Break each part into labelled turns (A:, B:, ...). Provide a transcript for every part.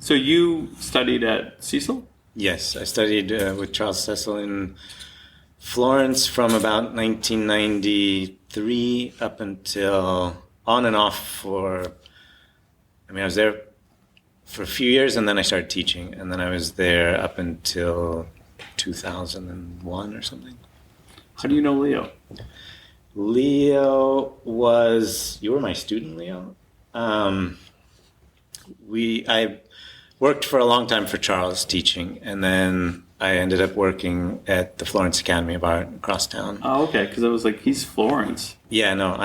A: So you studied at Cecil?
B: Yes, I studied with Charles Cecil in Florence from about 1993 up until on and off I was there for a few years and then I started teaching, and then I was there up until 2001 or something.
A: How do you know Leo?
B: Leo you were my student, Leo? I worked for a long time for Charles teaching, and then I ended up working at the Florence Academy of Art across town.
A: Oh, okay, because I was like, he's Florence.
B: Yeah, no,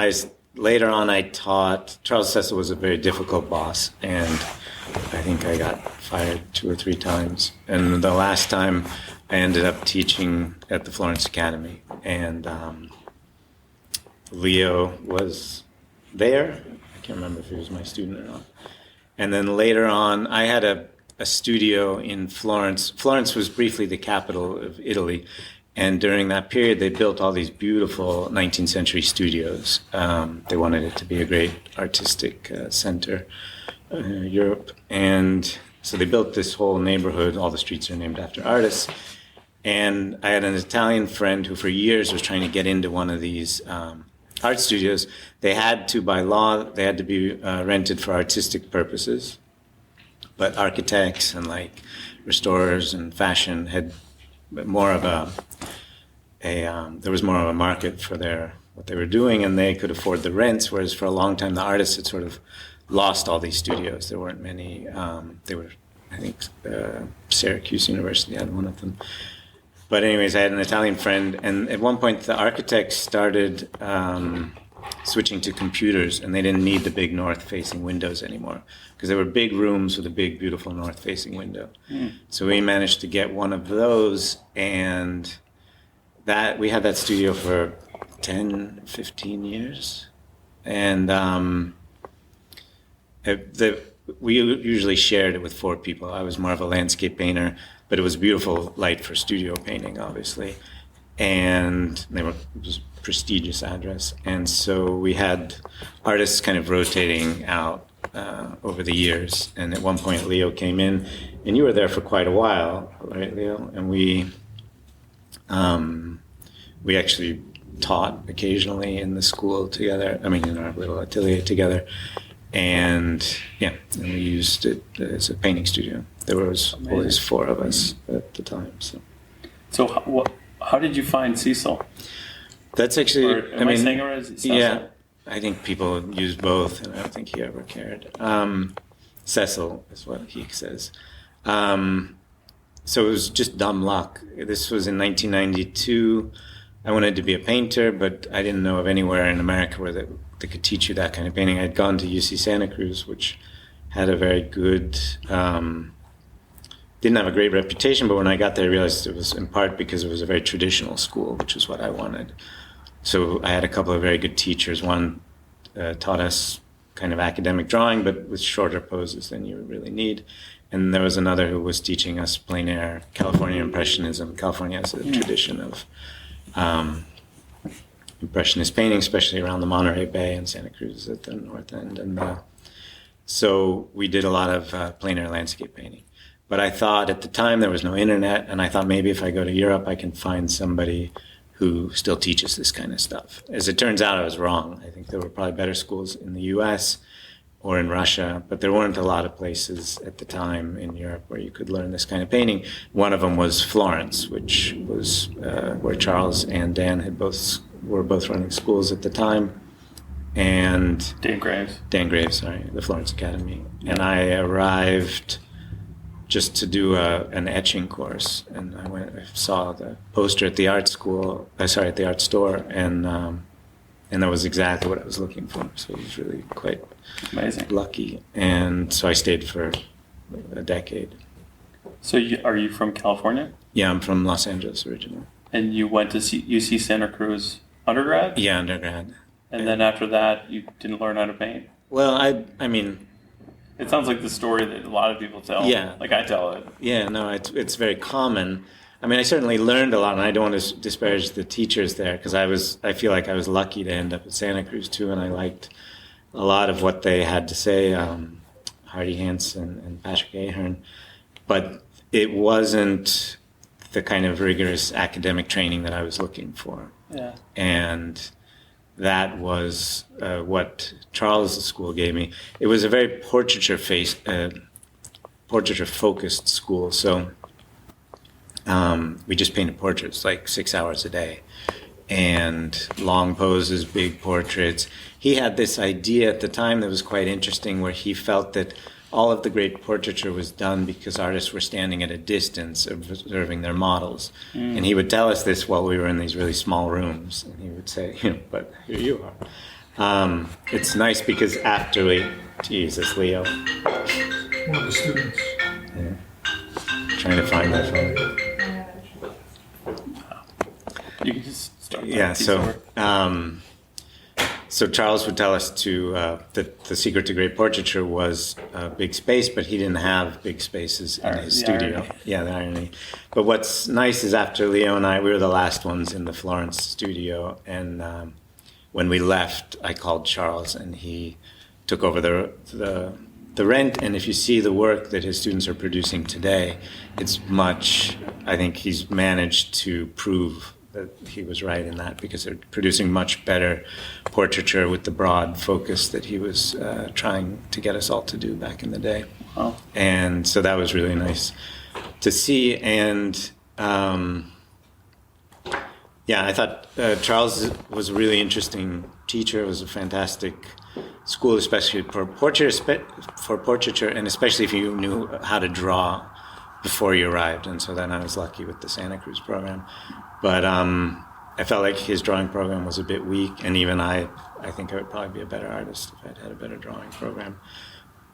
B: later on I taught. Charles Cecil was a very difficult boss, and I think I got fired 2 or 3 times. And the last time I ended up teaching at the Florence Academy, and Leo was there. I can't remember if he was my student or not. And then later on, I had a studio in Florence. Florence was briefly the capital of Italy. And during that period, they built all these beautiful 19th century studios. They wanted it to be a great artistic center, Europe. And so they built this whole neighborhood. All the streets are named after artists. And I had an Italian friend who for years was trying to get into one of these art studios. They had to, by law, they had to be rented for artistic purposes. But architects and like restorers and fashion had more of there was more of a market for what they were doing, and they could afford the rents, whereas for a long time the artists had sort of lost all these studios. There weren't many. I think Syracuse University had one of them. But anyways, I had an Italian friend, and at one point the architects started switching to computers, and they didn't need the big north-facing windows anymore, because there were big rooms with a big, beautiful north-facing window. So we managed to get one of those, and we had that studio for 10, 15 years. And we usually shared it with 4 people. I was more of a landscape painter, but it was beautiful light for studio painting, obviously. And it was a prestigious address. And so we had artists kind of rotating out over the years. And at one point, Leo came in, and you were there for quite a while, right, Leo? And we actually taught occasionally in the school together. In our little atelier together. And we used it as a painting studio. There was always 4 of us at the time.
A: So how did you find Cecil?
B: That's actually.
A: Am I saying it right? Cecil?
B: Yeah, I think people use both, and I don't think he ever cared. Cecil is what he says. So it was just dumb luck. This was in 1992. I wanted to be a painter, but I didn't know of anywhere in America where they could teach you that kind of painting. I'd gone to UC Santa Cruz, which had a very good, didn't have a great reputation, but when I got there, I realized it was in part because it was a very traditional school, which is what I wanted. So I had a couple of very good teachers. One taught us kind of academic drawing, but with shorter poses than you really need. And there was another who was teaching us plein air, California Impressionism. California has a tradition of Impressionist painting, especially around the Monterey Bay and Santa Cruz at the north end. And so we did a lot of plein air landscape painting. But I thought at the time there was no internet, and I thought maybe if I go to Europe, I can find somebody who still teaches this kind of stuff. As it turns out, I was wrong. I think there were probably better schools in the US or in Russia, but there weren't a lot of places at the time in Europe where you could learn this kind of painting. One of them was Florence, which was where Charles and Dan were both running schools at the time. And
A: Dan Graves,
B: the Florence Academy. And I arrived just to do an etching course, and I saw the poster at the art store, and that was exactly what I was looking for. So it was really quite
A: amazing,
B: lucky, and so I stayed for a decade.
A: So are you from California?
B: Yeah, I'm from Los Angeles originally.
A: And you went to UC Santa Cruz undergrad?
B: Yeah, undergrad.
A: And then after that, you didn't learn how to paint?
B: Well, I mean,
A: it sounds like the story that a lot of people tell.
B: Yeah.
A: Like I tell it.
B: Yeah, no, it's very common. I mean, I certainly learned a lot, and I don't want to disparage the teachers there, because I feel like I was lucky to end up at Santa Cruz too, and I liked a lot of what they had to say. Hardy Hansen and Patrick Ahern, but it wasn't the kind of rigorous academic training that I was looking for.
A: Yeah.
B: And that was what Charles' school gave me. It was a very portraiture-focused school, so we just painted portraits like 6 hours a day, and long poses, big portraits. He had this idea at the time that was quite interesting, where he felt that all of the great portraiture was done because artists were standing at a distance observing their models. And he would tell us this while we were in these really small rooms. And he would say, but here you are. It's nice because Jesus, Leo.
C: One of the students.
B: Yeah. Trying to find that photo.
A: You can just start.
B: Yeah, so Charles would tell us that the secret to great portraiture was big space, but he didn't have big spaces in his studio.
A: Irony.
B: Yeah, the irony. But what's nice is after Leo and I, we were the last ones in the Florence studio, and when we left, I called Charles, and he took over the rent. And if you see the work that his students are producing today, it's much. I think he's managed to prove that he was right in that, because they're producing much better portraiture with the broad focus that he was trying to get us all to do back in the day.
A: Wow.
B: And so that was really nice to see. And I thought Charles was a really interesting teacher. It was a fantastic school, especially for portraiture, and especially if you knew how to draw before you arrived. And so then I was lucky with the Santa Cruz program. But I felt like his drawing program was a bit weak, and even I think I would probably be a better artist if I'd had a better drawing program.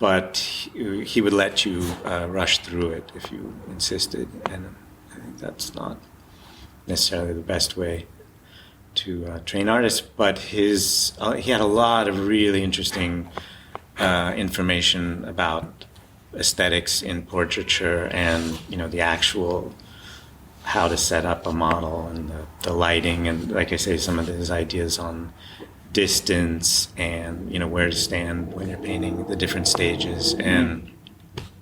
B: But he would let you rush through it if you insisted, and I think that's not necessarily the best way to train artists. But he had a lot of really interesting information about aesthetics in portraiture, and the actual how to set up a model, and the lighting, and like I say, some of his ideas on distance and where to stand when you're painting, the different stages. And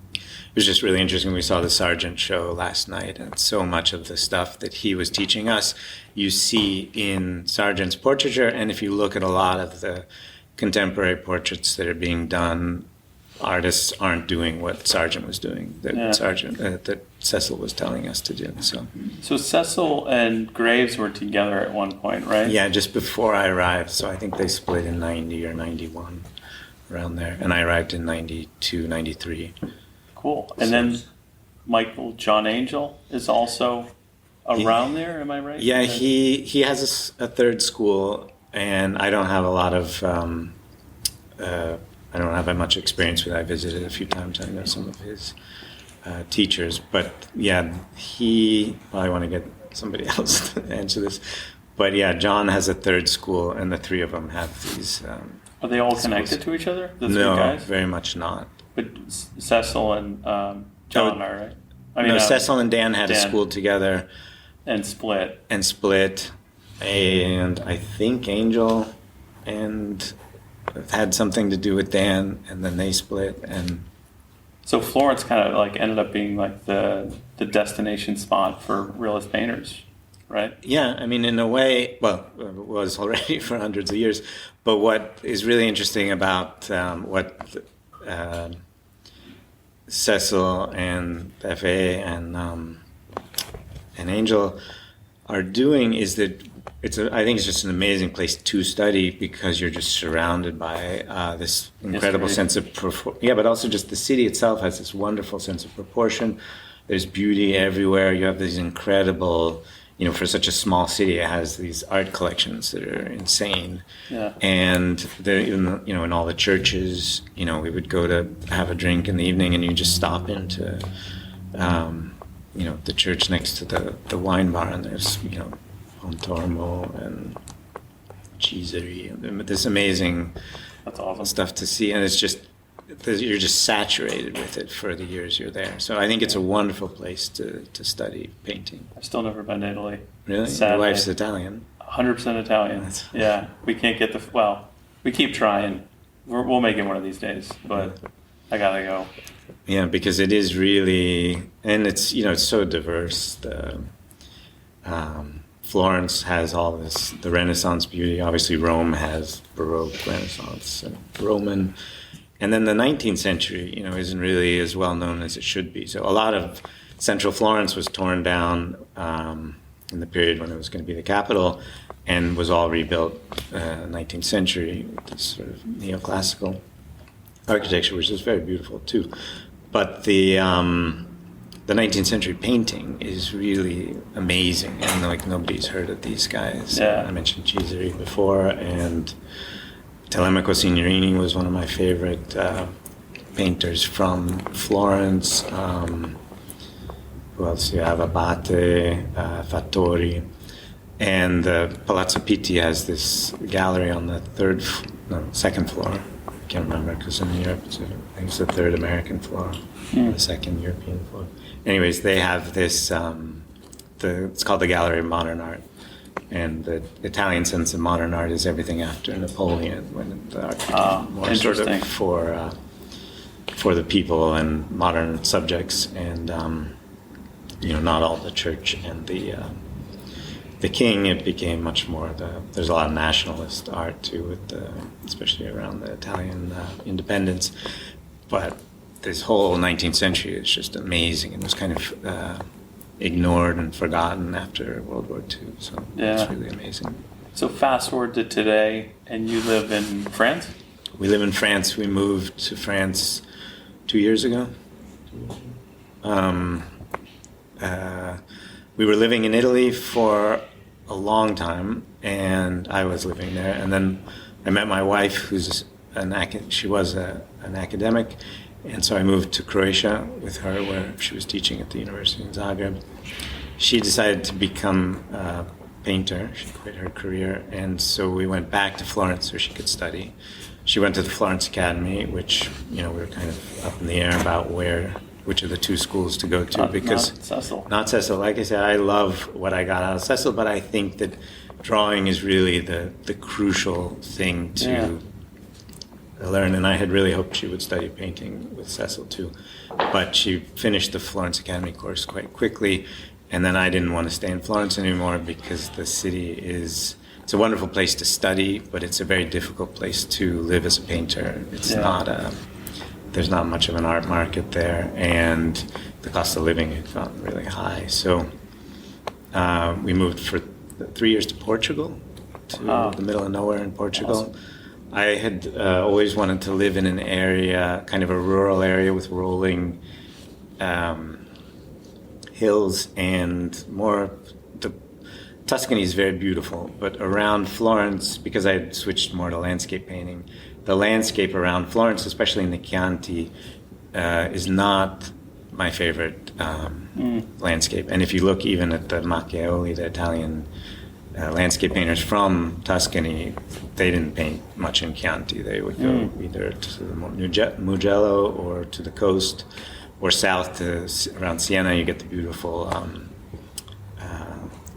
B: it was just really interesting. We saw the Sargent show last night, and so much of the stuff that he was teaching us you see in Sargent's portraiture. And if you look at a lot of the contemporary portraits that are being done, artists aren't doing what Sargent was doing, that Cecil was telling us to do. So
A: Cecil and Graves were together at one point, right?
B: Yeah, just before I arrived. So I think they split in 90 or 91, around there. And I arrived in 92, 93.
A: Cool. And then Michael John Angel is also around there, am I right?
B: Yeah, he has a third school, and I don't have a lot of... I don't have much experience with it. I visited a few times. I know some of his teachers. But yeah, he probably want to get somebody else to answer this. But yeah, John has a third school, and the three of them have these...
A: Are they all connected to each other, the three
B: No,
A: guys?
B: very much not.
A: But Cecil and John are, right?
B: Cecil and Dan had a school together.
A: And split.
B: And I think Angel and... had something to do with Dan, and then they split. And
A: so Florence kind of like ended up being like the destination spot for realist painters, right?
B: Yeah, I mean, in a way, well, it was already for hundreds of years. But what is really interesting about what Cecil and FA and Angel are doing is that I think it's just an amazing place to study, because you're just surrounded by this incredible sense of but also just the city itself has this wonderful sense of proportion. There's beauty everywhere. You have these incredible, for such a small city, it has these art collections that are insane.
A: Yeah.
B: And in all the churches, we would go to have a drink in the evening, and you just stop into, the church next to the wine bar, and there's, Pontormo and Cheesery, and this amazing
A: That's awesome.
B: stuff to see, and it's just you're just saturated with it for the years you're there. So I think it's a wonderful place to study painting.
A: I've still never been to Italy.
B: Really?
A: Sadly.
B: Your wife's Italian.
A: 100% Italian. Yeah, we can't get we keep trying. We'll make it one of these days, but I gotta go.
B: Yeah, because it is really, and it's, it's so diverse. Florence has all this, the Renaissance beauty. Obviously, Rome has Baroque, Renaissance, and Roman. And then the 19th century, isn't really as well known as it should be. So a lot of central Florence was torn down in the period when it was going to be the capital, and was all rebuilt 19th century with this sort of neoclassical architecture, which is very beautiful too. But the 19th century painting is really amazing, and like nobody's heard of these guys.
A: Yeah.
B: I mentioned Cesare before, and Telemaco Signorini was one of my favorite painters from Florence. Who else? You have Abate, Fattori, and Palazzo Pitti has this gallery on the second floor. I can't remember because in Europe, I think it's the third American floor, the second European floor. Anyways, they have this. It's called the Gallery of Modern Art, and the Italian sense of modern art is everything after Napoleon, when the art became more sort of for the people and modern subjects, and not all the church and the king. It became much more there's a lot of nationalist art too, with especially around the Italian independence. But this whole 19th century is just amazing, and was kind of ignored and forgotten after World War II. So it's really amazing.
A: So fast forward to today, and you live in France?
B: We live in France. We moved to France 2 years ago. We were living in Italy for a long time, and I was living there. And then I met my wife, who's she was an academic, and so I moved to Croatia with her, where she was teaching at the university in Zagreb. She decided to become a painter. She quit her career, and so we went back to Florence so she could study. She went to the Florence Academy, which we were kind of up in the air about which of the two schools to go to, because
A: not Cecil.
B: Not Cecil. Like I said, I love what I got out of Cecil, but I think that drawing is really the crucial thing to learn. And I had really hoped she would study painting with Cecil too, but she finished the Florence Academy course quite quickly, and then I didn't want to stay in Florence anymore because the city it's a wonderful place to study, but it's a very difficult place to live as a painter. It's not there's not much of an art market there, and the cost of living had gotten really high. So we moved for 3 years to Portugal, to the middle of nowhere in Portugal.
A: Awesome.
B: I had always wanted to live in an area, kind of a rural area with rolling hills, and Tuscany is very beautiful, but around Florence, because I had switched more to landscape painting, the landscape around Florence, especially in the Chianti, is not my favorite landscape. And if you look even at the Macchiaoli, the Italian landscape painters from Tuscany, they didn't paint much in Chianti. They would go either to the Mugello or to the coast, or south to around Siena. You get the beautiful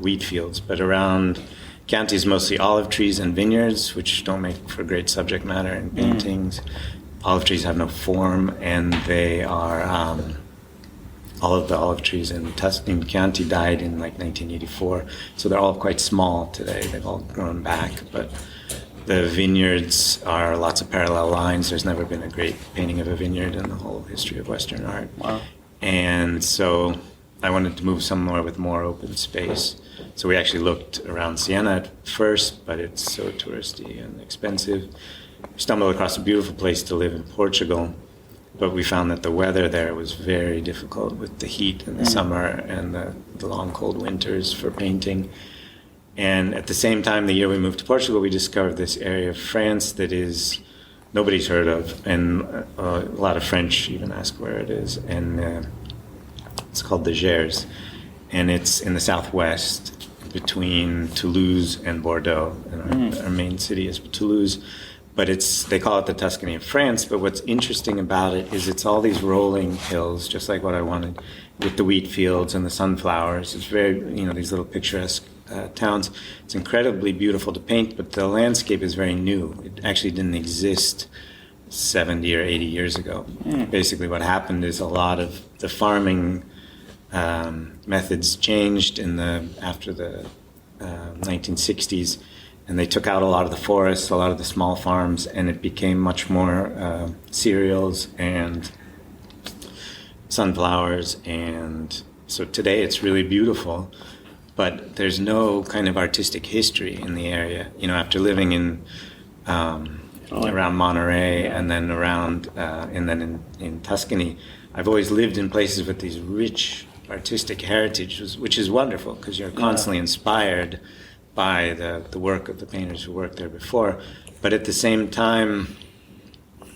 B: wheat fields, but around Chianti is mostly olive trees and vineyards, which don't make for great subject matter in paintings. Olive trees have no form, and they are all of the olive trees in Chianti died in like 1984, so they're all quite small today. They've all grown back, but the vineyards are lots of parallel lines. There's never been a great painting of a vineyard in the whole history of Western art.
A: Wow.
B: And so I wanted to move somewhere with more open space. So we actually looked around Siena at first, but it's so touristy and expensive. We stumbled across a beautiful place to live in Portugal, but we found that the weather there was very difficult with the heat in the summer and the long cold winters for painting. And at the same time, the year we moved to Portugal, we discovered this area of France that nobody's heard of, and a lot of French even ask where it is, and it's called the Gers, and it's in the southwest between Toulouse and Bordeaux, and our main city is Toulouse, but they call it the Tuscany of France. But what's interesting about it is it's all these rolling hills, just like what I wanted, with the wheat fields and the sunflowers. It's very, these little picturesque towns. It's incredibly beautiful to paint, but the landscape is very new. It actually didn't exist 70 or 80 years ago. Basically what happened is a lot of the farming methods changed after the 1960s, and they took out a lot of the forests, a lot of the small farms, and it became much more cereals and sunflowers. And so today it's really beautiful, but there's no kind of artistic history in the area. You know, after living in around Monterey and then around and then in Tuscany, I've always lived in places with these rich artistic heritage, which is wonderful because you're constantly inspired by the work of the painters who worked there before. But at the same time,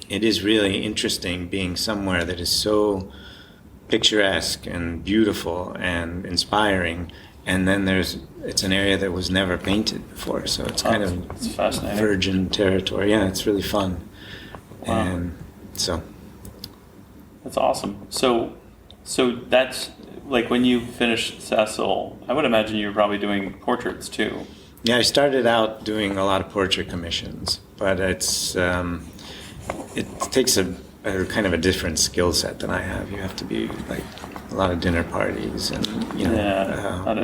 B: it is really interesting being somewhere that is so picturesque and beautiful and inspiring, and then it's an area that was never painted before, so it's kind of
A: It's fascinating.
B: virgin territory. Yeah, it's really fun.
A: Wow.
B: And so
A: That's awesome. So that's like when you finished Cecil, I would imagine you were probably doing portraits too.
B: yeah, I started out doing a lot of portrait commissions, but it takes a kind of a different skill set than I have. You have to be like a lot of dinner parties and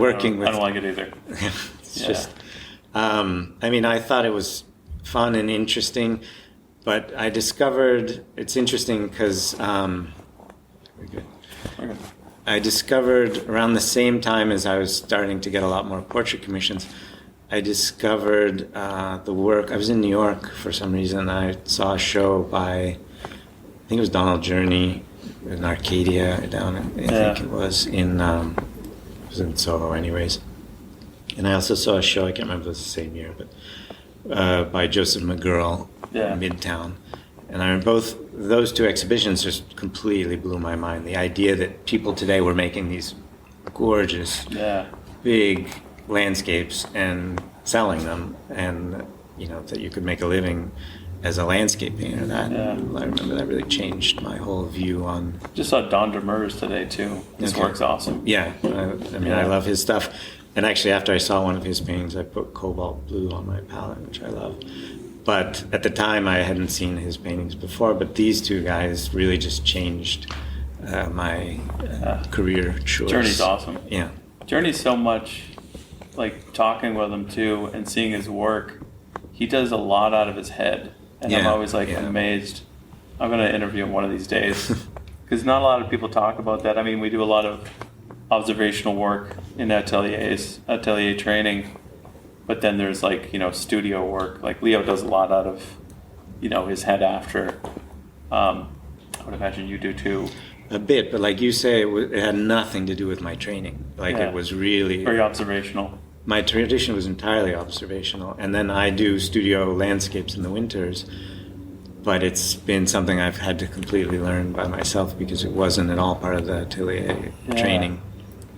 B: working with.
A: I don't like it either.
B: It's just. I mean, I thought it was fun and interesting, but I discovered it's interesting because.
A: Okay.
B: I discovered around the same time as I was starting to get a lot more portrait commissions, I discovered the work. I was in New York for some reason. I saw a show by, I think it was Donald Journey in Arcadia down in, I think it was in Soho anyways. And I also saw a show, I can't remember if it was the same year, but by Joseph McGurl in Midtown. And I remember both those two exhibitions just completely blew my mind. The idea that people today were making these gorgeous, big landscapes and selling them, and you know that you could make a living as a landscape painter. I remember that really changed my whole view on.
A: Just saw Don Demers today too. His work's awesome.
B: Yeah, I mean I love his stuff. And actually, after I saw one of his paintings, I put cobalt blue on my palette, which I love. But at the time, I hadn't seen his paintings before. But these two guys really just changed my career choice.
A: Journey's awesome.
B: Yeah.
A: Journey's so much, like talking with him too and seeing his work. He does a lot out of his head, and I'm always like amazed. I'm going to interview him one of these days because not a lot of people talk about that. I mean, we do a lot of observational work in atelier training. But then there's like, studio work. Like Leo does a lot out of, his head after. I would imagine you do too.
B: A bit, but like you say, it had nothing to do with my training. Like it was really...
A: Very observational.
B: My tradition was entirely observational. And then I do studio landscapes in the winters. But it's been something I've had to completely learn by myself because it wasn't at all part of the atelier training.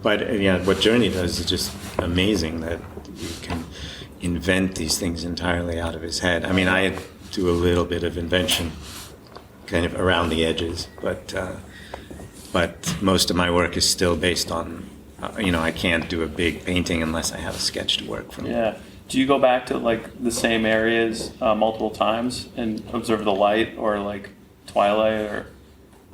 B: But what Journey does is just amazing that you can invent these things entirely out of his head. I mean, I do a little bit of invention kind of around the edges, but most of my work is still based on, I can't do a big painting unless I have a sketch to work from.
A: Yeah. Do you go back to like the same areas multiple times and observe the light, or like twilight, or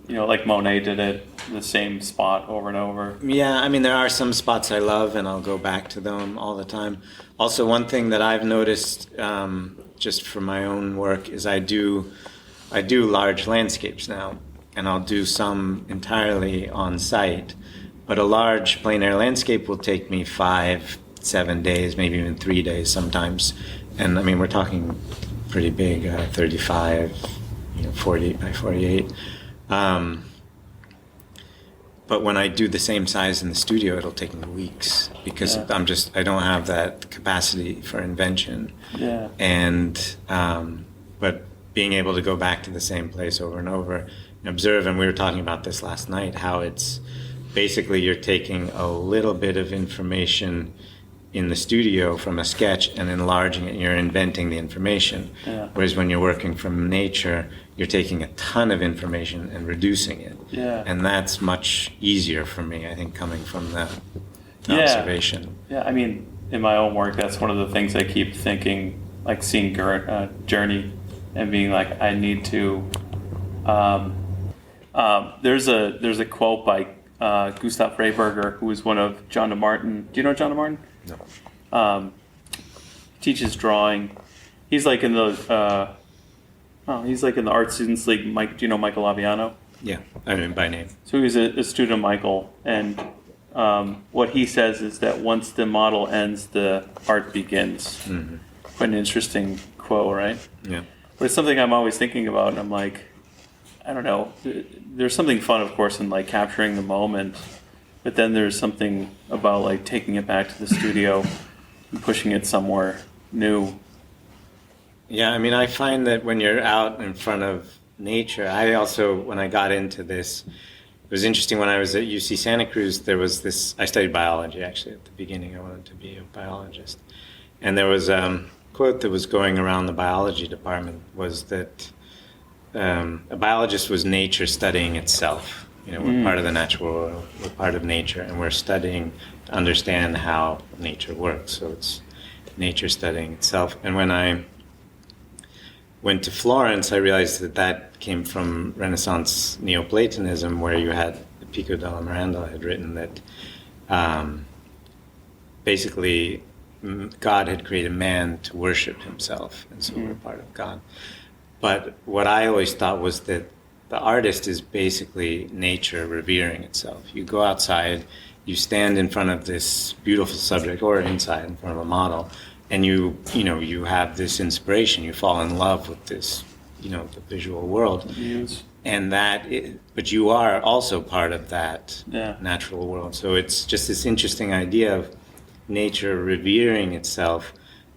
A: like Monet did it, the same spot over and over? Yeah,
B: I mean, there are some spots I love, and I'll go back to them all the time. Also, one thing that I've noticed just from my own work is I do large landscapes now, and I'll do some entirely on site. But a large plein air landscape will take me 5-7 days, maybe even 3 days sometimes. And I mean, we're talking pretty big, 35, 40 by 48. But when I do the same size in the studio, it'll take me weeks because I don't have that capacity for invention.
A: Yeah.
B: And, but being able to go back to the same place over and over and observe, and we were talking about this last night, how it's basically you're taking a little bit of information in the studio from a sketch and enlarging it, you're inventing the information.
A: Yeah.
B: Whereas when you're working from nature, you're taking a ton of information and reducing it.
A: Yeah.
B: And that's much easier for me, I think, coming from the observation.
A: Yeah, I mean, in my own work, that's one of the things I keep thinking, like seeing Journey and being like, I need to. There's a quote by Gustav Rehberger, who was one of John de Martin. Do you know John de Martin?
B: No.
A: Teaches drawing. He's like in the he's like in the Art Students League. Mike, do you know Michael Aviano?
B: Yeah, I mean by name.
A: So he's a student of Michael, and what he says is that once the model ends, the art begins.
B: Mm-hmm.
A: Quite an interesting quote, right?
B: Yeah.
A: But it's something I'm always thinking about, and I'm like, I don't know. There's something fun, of course, in like capturing the moment, but then there's something about like taking it back to the studio and pushing it somewhere new.
B: Yeah, I mean, I find that when you're out in front of nature, I also, when I got into this, it was interesting when I was at UC Santa Cruz, there was this, I studied biology actually at the beginning, I wanted to be a biologist. And there was a quote that was going around the biology department was that a biologist was nature studying itself. You know, we're part of the natural world, we're part of nature, and we're studying to understand how nature works. So it's nature studying itself. And when I went to Florence, I realized that that came from Renaissance Neoplatonism, where you had Pico della Mirandola had written that basically God had created man to worship himself, and so we're part of God. But what I always thought was that the artist is basically nature revering itself. You go outside, you stand in front of this beautiful subject, or inside in front of a model, and you have this inspiration. You fall in love with this, the visual world.
A: Yes.
B: And but you are also part of that
A: Yeah.
B: natural world. So it's just this interesting idea of nature revering itself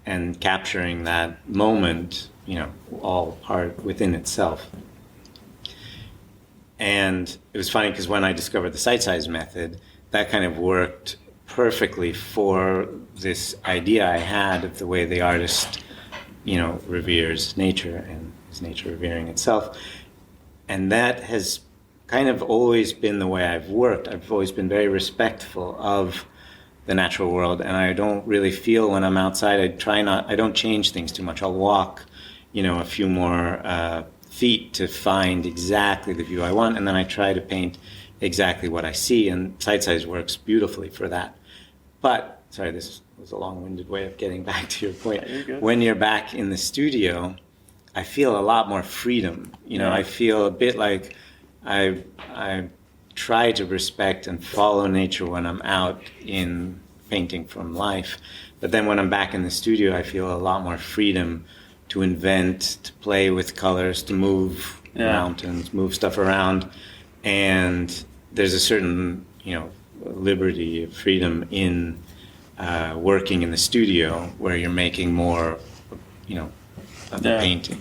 B: and capturing that moment, all part within itself. And it was funny because when I discovered the site size method, that kind of worked perfectly for this idea I had of the way the artist, reveres nature and is nature revering itself. And that has kind of always been the way I've worked. I've always been very respectful of the natural world, and I don't really feel when I'm outside, I don't change things too much. I'll walk, a few more feet to find exactly the view I want, and then I try to paint exactly what I see, and site size works beautifully for that. But, sorry, this was a long-winded way of getting back to your point.
A: Yeah, you're good.
B: When you're back in the studio, I feel a lot more freedom. I feel a bit like I try to respect and follow nature when I'm out in painting from life. But then when I'm back in the studio, I feel a lot more freedom to invent, to play with colors, to move mountains, move stuff around. And there's a certain, liberty, freedom in working in the studio where you're making more, of the painting.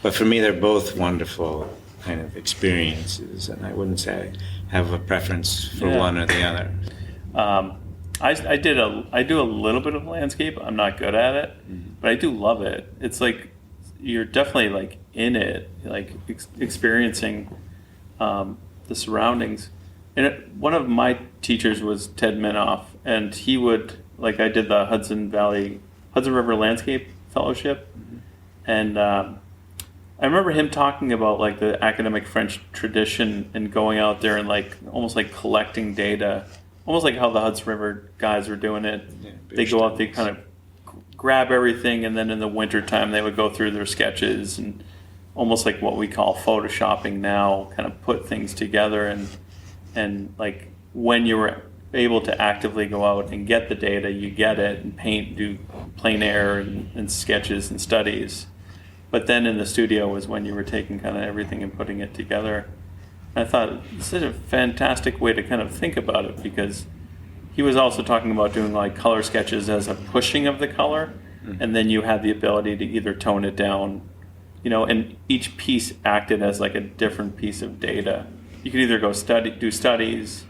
B: But for me, they're both wonderful kind of experiences, and I wouldn't say I have a preference for one or the other.
A: I do a little bit of landscape. I'm not good at it, but I do love it. It's like you're definitely like in it, like experiencing the surroundings. And one of my teachers was Ted Minoff, and he would, like, I did the Hudson River Landscape Fellowship, and I remember him talking about like the academic French tradition and going out there and like almost like collecting data, almost like how the Hudson River guys were doing it. Yeah, they go out, they kind of grab everything, and then in the wintertime they would go through their sketches and almost like what we call photoshopping now, kind of put things together. And like when you were able to actively go out and get the data, you get it and paint, do plein air and sketches and studies. But then in the studio was when you were taking kind of everything and putting it together. And I thought, this is a fantastic way to kind of think about it, because he was also talking about doing like color sketches as a pushing of the color, and then you had the ability to either tone it down, and each piece acted as like a different piece of data. You could either go do studies,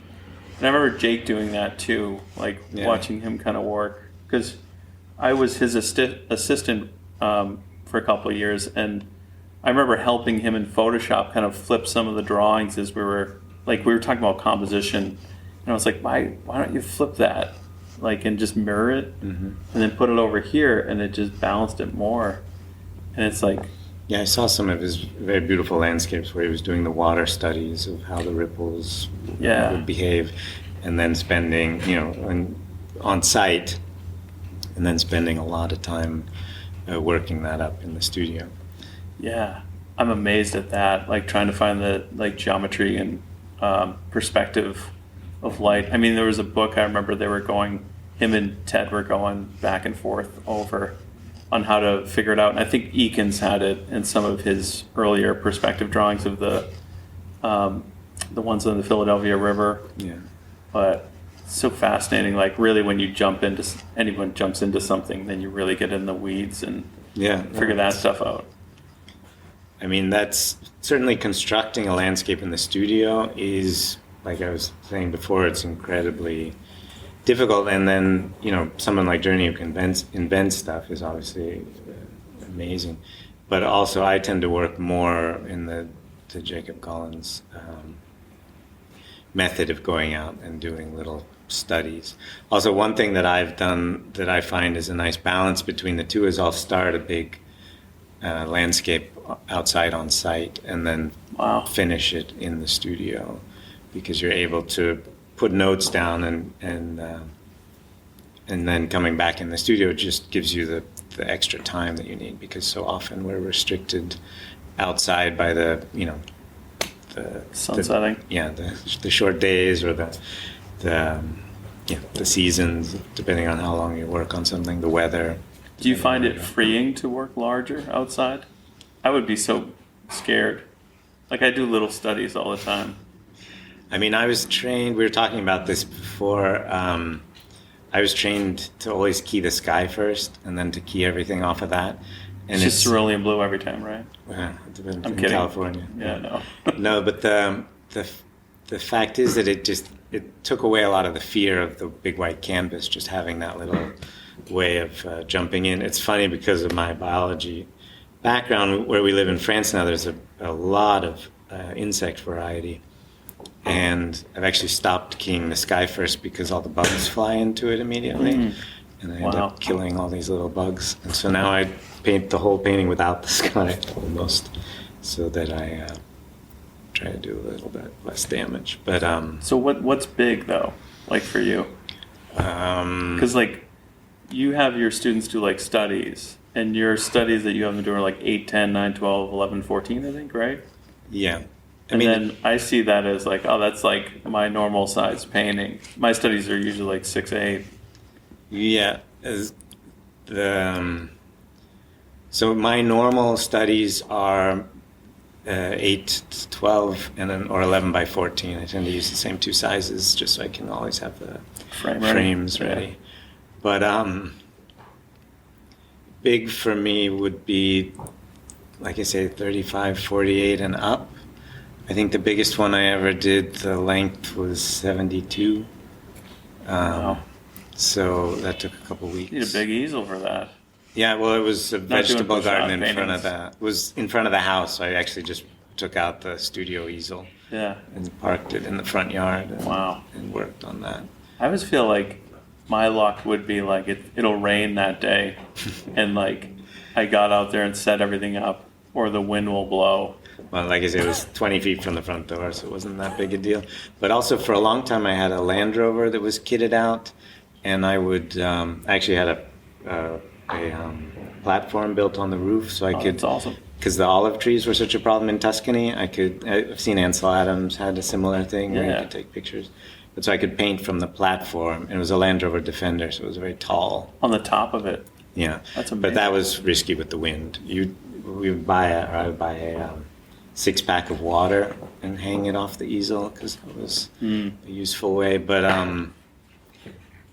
A: and I remember Jake doing that too, like watching him kind of work, because I was his assistant for a couple of years, and I remember helping him in Photoshop kind of flip some of the drawings as we were talking about composition, and I was like, why don't you flip that, like, and just mirror it, and then put it over here, and it just balanced it more. And it's like,
B: Yeah, I saw some of his very beautiful landscapes where he was doing the water studies of how the ripples would behave, and then spending, on site, and then spending a lot of time working that up in the studio.
A: Yeah, I'm amazed at that. Like trying to find the geometry and perspective of light. I mean, there was a book I remember him and Ted were going back and forth over on how to figure it out. And I think Eakins had it in some of his earlier perspective drawings of the ones on the Philadelphia River.
B: Yeah.
A: But it's so fascinating. Like really, when anyone jumps into something, then you really get in the weeds and figure that stuff out.
B: I mean, that's certainly constructing a landscape in the studio is, like I was saying before, it's incredibly difficult. And then, someone like Journey who can invent stuff is obviously amazing. But also, I tend to work more in the Jacob Collins method of going out and doing little studies. Also, one thing that I've done that I find is a nice balance between the two is I'll start a big landscape outside on site and then finish it in the studio, because you're able to put notes down and then coming back in the studio just gives you the extra time that you need, because so often we're restricted outside by the
A: sun setting.
B: The short days or the seasons, depending on how long you work on something, the weather.
A: Do you find it freeing to work larger outside? I would be so scared. Like I do little studies all the time.
B: I mean, I was trained, we were talking about this before, I was trained to always key the sky first and then to key everything off of that. And
A: it's just cerulean blue every time, right?
B: I'm
A: kidding.
B: California.
A: Yeah, no.
B: No, but the fact is that it took away a lot of the fear of the big white canvas, just having that little way of jumping in. It's funny because of my biology background. Where we live in France now, there's a lot of insect variety, and I've actually stopped keying the sky first because all the bugs fly into it immediately, and I end up killing all these little bugs. And so now I paint the whole painting without the sky almost, so that I try to do a little bit less damage. But
A: so what's big though, like for you? Because like you have your students do like studies, and your studies that you have them do are like 8, 10, 9, 12, 11, 14, I think, right?
B: Yeah.
A: Then I see that as like, oh, that's like my normal size painting. My studies are usually like 6, 8.
B: Yeah. So my normal studies are 8 to 12 or 11 by 14. I tend to use the same two sizes just so I can always have the frames ready. Yeah. But big for me would be, like I say, 35, 48 and up. I think the biggest one I ever did, the length was 72.
A: Wow.
B: So that took a couple weeks.
A: You need a big easel for that.
B: Yeah, well, it was a vegetable garden in front of the house. So I actually just took out the studio easel.
A: Yeah.
B: And parked it in the front yard. And worked on that.
A: I always feel like my luck would be like it'll rain that day, and like I got out there and set everything up, or the wind will blow.
B: Well, like I said, it was 20 feet from the front door, so it wasn't that big a deal. But also, for a long time, I had a Land Rover that was kitted out, and I would actually had a platform built on the roof, so I could.
A: That's awesome.
B: Because the olive trees were such a problem in Tuscany, I've seen Ansel Adams had a similar thing where you could take pictures. But so I could paint from the platform, and it was a Land Rover Defender, so it was very tall.
A: On the top of it.
B: Yeah,
A: that's amazing.
B: But that was risky with the wind. I would buy a 6-pack of water and hang it off the easel because it was a useful way. But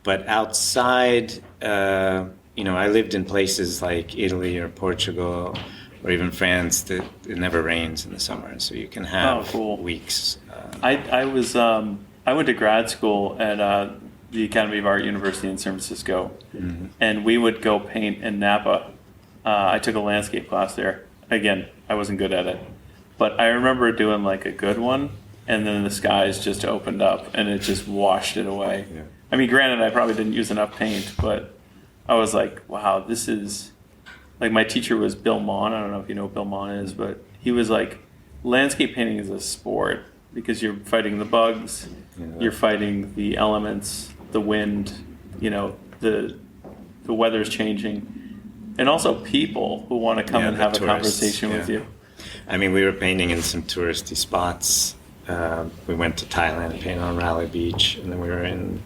B: outside, I lived in places like Italy or Portugal or even France that it never rains in the summer, so you can have weeks.
A: I went to grad school at the Academy of Art University in San Francisco, and we would go paint in Napa. I took a landscape class there. Again, I wasn't good at it, but I remember doing like a good one, and then the skies just opened up and it just washed it away. Yeah. I mean, granted, I probably didn't use enough paint, but I was like, wow, this is like my teacher was Bill Mon. I don't know if you know who Bill Mon is, but he was like, landscape painting is a sport because you're fighting the bugs, you're fighting the elements, the wind, the weather's changing, and also people who want to come and have a conversation with you.
B: I mean, we were painting in some touristy spots. We went to Thailand and painted on Raleigh Beach, and then we were in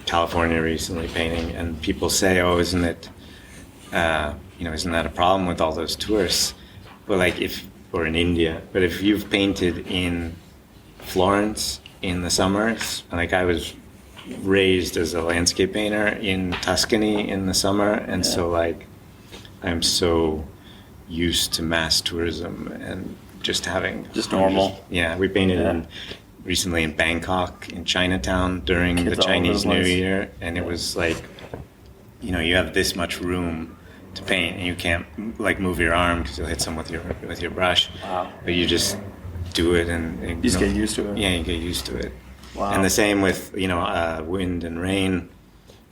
B: California recently painting, and people say, "Oh, isn't it, isn't that a problem with all those tourists?" Well, or in India, but if you've painted in Florence in the summers, like I was raised as a landscape painter in Tuscany in the summer, and so like I'm so used to mass tourism and just having
A: normal.
B: We painted recently in Bangkok, in Chinatown during the Chinese New Year, and it was like, you have this much room to paint, and you can't like move your arm because you'll hit someone with your brush.
A: Wow!
B: But you just do it, and
A: you just get used to it.
B: Yeah, you get used to it.
A: Wow!
B: And the same with wind and rain.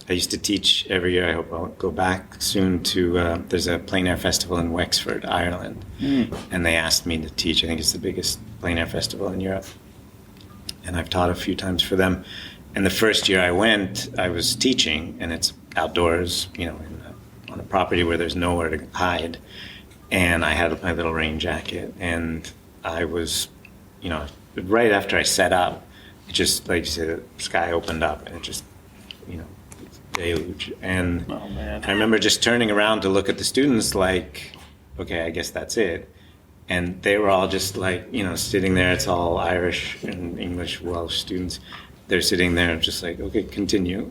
B: I used to teach every year. I hope I'll go back soon to. There's a plein air festival in Wexford, Ireland, and they asked me to teach. I think it's the biggest plein air festival in Europe, and I've taught a few times for them. And the first year I went, I was teaching, and it's outdoors, on a property where there's nowhere to hide. And I had my little rain jacket, and I was, right after I set up, it just, like you said, the sky opened up, and it just, deluge. And
A: oh, man.
B: I remember just turning around to look at the students like, okay, I guess that's it. And they were all just like, sitting there. It's all Irish and English, Welsh students. They're sitting there just like, okay, continue,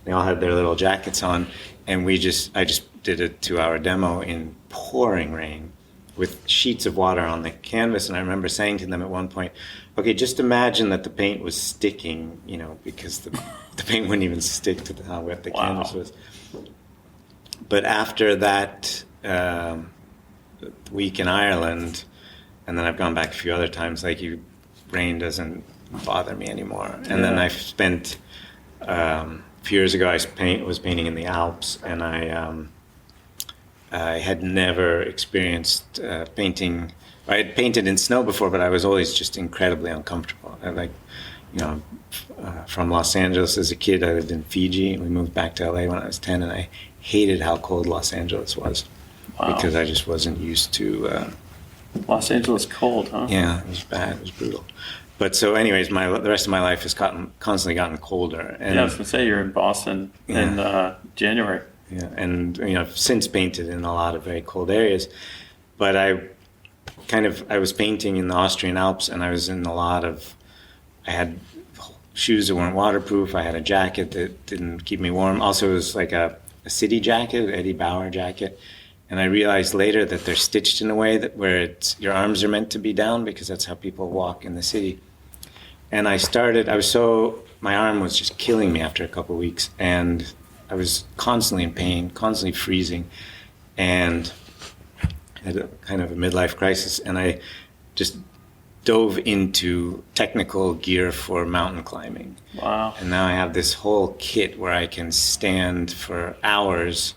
B: They all had their little jackets on, and I just did a 2-hour demo in pouring rain with sheets of water on the canvas. And I remember saying to them at one point, okay, just imagine that the paint was sticking, because the paint wouldn't even stick to how wet the canvas was. But after that week in Ireland, and then I've gone back a few other times, rain doesn't bother me anymore. And then I've spent... a few years ago, I was painting in the Alps, and I had never experienced painting. I had painted in snow before, but I was always just incredibly uncomfortable. From Los Angeles as a kid, I lived in Fiji, and we moved back to LA when I was 10, and I hated how cold Los Angeles was because I just wasn't used to...
A: Los Angeles cold, huh?
B: Yeah, it was bad. It was brutal. But so anyways, the rest of my life has constantly gotten colder. And,
A: I was going to say, you're in Boston in January.
B: Yeah, and I've since painted in a lot of very cold areas. But I was painting in the Austrian Alps, and I was in I had shoes that weren't waterproof. I had a jacket that didn't keep me warm. Also, it was like a city jacket, Eddie Bauer jacket. And I realized later that they're stitched in a way where your arms are meant to be down because that's how people walk in the city. And my arm was just killing me after a couple of weeks, and I was constantly in pain, constantly freezing, and had a kind of a midlife crisis, and I just dove into technical gear for mountain climbing.
A: Wow.
B: And now I have this whole kit where I can stand for hours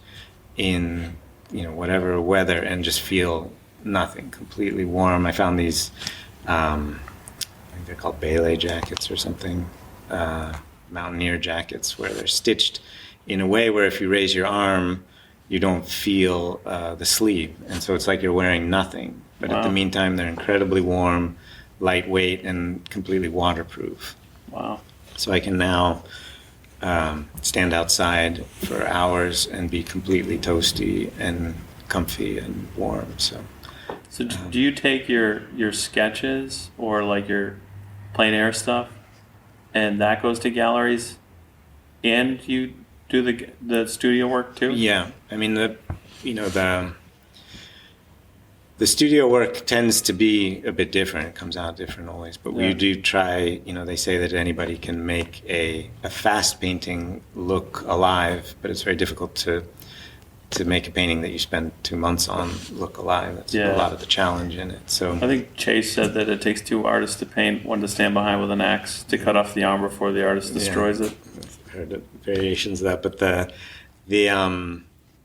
B: in whatever weather and just feel nothing, completely warm. I found these, I think they're called belay jackets or something, mountaineer jackets, where they're stitched in a way where if you raise your arm, you don't feel the sleeve. And so it's like you're wearing nothing. But in the meantime, they're incredibly warm, lightweight, and completely waterproof.
A: Wow.
B: So I can now stand outside for hours and be completely toasty and comfy and warm. So
A: do you take your sketches or like your plein air stuff, and that goes to galleries, and you do the studio work too?
B: Yeah, I mean the studio work tends to be a bit different. It comes out different always. But we do try, they say that anybody can make a fast painting look alive, but it's very difficult to make a painting that you spend 2 months on look alive. That's a lot of the challenge in it. So
A: I think Chase said that it takes 2 artists to paint, one to stand behind with an axe to cut off the arm before the artist destroys it.
B: I've heard variations of that. But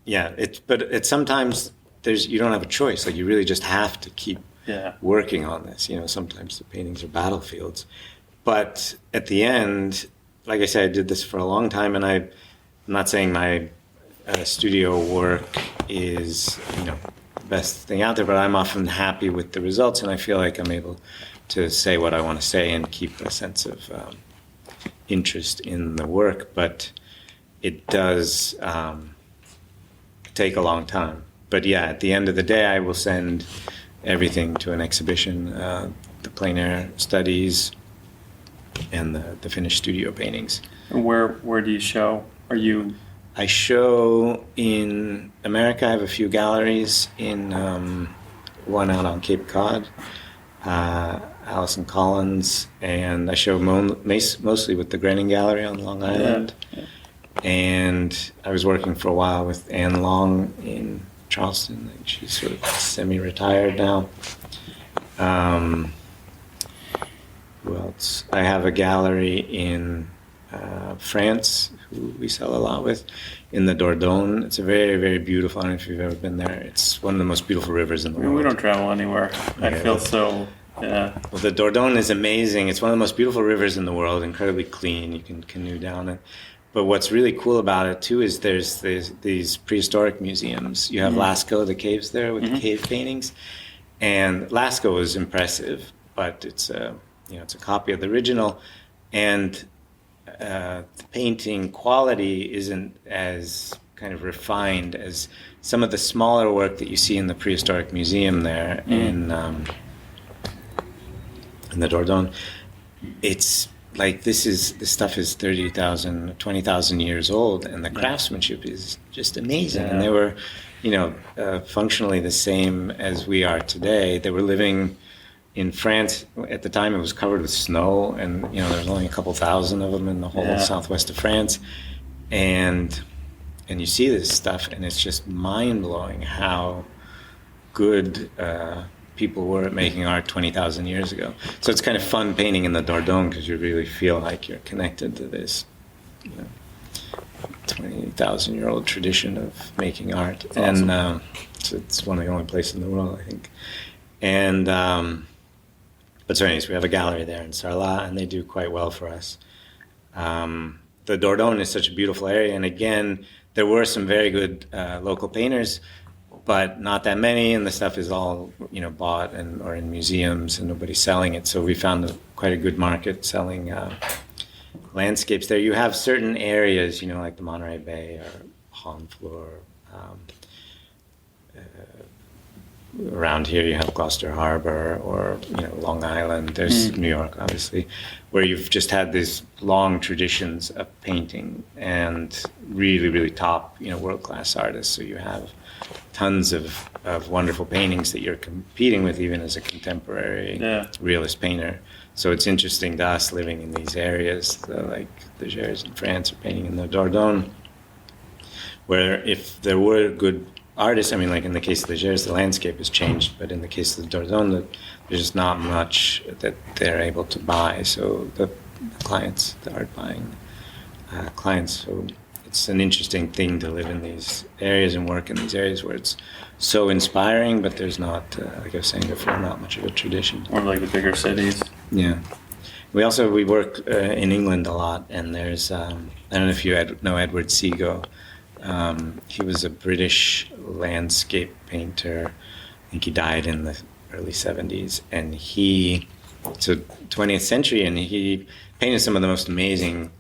B: yeah. It's sometimes you don't have a choice. Like you really just have to keep working on this. Sometimes the paintings are battlefields, but at the end, like I said, I did this for a long time, and I'm not saying my studio work is the best thing out there, but I'm often happy with the results, and I feel like I'm able to say what I want to say and keep a sense of interest in the work. But it does take a long time. But yeah, at the end of the day, I will send everything to an exhibition, the plein air studies and the finished studio paintings.
A: And where do you show?
B: I show in America. I have a few galleries in one out on Cape Cod, Allison Collins, and I show mostly with the Grenning Gallery on Long Island. Yeah. And I was working for a while with Anne Long in Charleston. She's sort of semi-retired now. Who else? I have a gallery in France, who we sell a lot with, in the Dordogne. It's a very, very beautiful, I don't know if you've ever been there. It's one of the most beautiful rivers in the world.
A: We don't travel anywhere. I feel so, yeah.
B: Well, the Dordogne is amazing. It's one of the most beautiful rivers in the world, incredibly clean. You can canoe down it. But what's really cool about it, too, is there's these prehistoric museums. You have Lascaux, the caves there with the cave paintings. And Lascaux is impressive, but it's a copy of the original. And the painting quality isn't as kind of refined as some of the smaller work that you see in the prehistoric museum there in the Dordogne. It's like this stuff is 30,000, 20,000 years old, and the craftsmanship is just amazing. Yeah. And they were, functionally the same as we are today. They were living in France at the time. It was covered with snow, and there was only a couple thousand of them in the whole southwest of France. And you see this stuff, and it's just mind-blowing how good people were at making art 20,000 years ago. So it's kind of fun painting in the Dordogne because you really feel like you're connected to this 20,000-year-old tradition of making art. That's awesome. And so it's one of the only places in the world, I think. And but so anyways, we have a gallery there in Sarlat, and they do quite well for us. The Dordogne is such a beautiful area, and again, there were some very good local painters, but not that many, and the stuff is all bought or in museums, and nobody's selling it. So we found quite a good market selling landscapes there. You have certain areas, like the Monterey Bay or Honfleur. Around here, you have Gloucester Harbor or Long Island. There's New York, obviously, where you've just had these long traditions of painting and really, really top, world-class artists. So you have tons of wonderful paintings that you're competing with, even as a contemporary realist painter. So it's interesting to us living in these areas, like the Gers in France are painting in the Dordogne, where if there were good artists, like in the case of the Gers, the landscape has changed, but in the case of the Dordogne, there's just not much that they're able to buy. So the clients, the art buying clients, so it's an interesting thing to live in these areas and work in these areas where it's so inspiring, but there's not, like I was saying before, not much of a tradition.
A: Or like the bigger cities.
B: Yeah. We work in England a lot, and there's, I don't know if you know Edward Seago. He was a British landscape painter. I think he died in the early 70s, and 20th century, and he painted some of the most amazing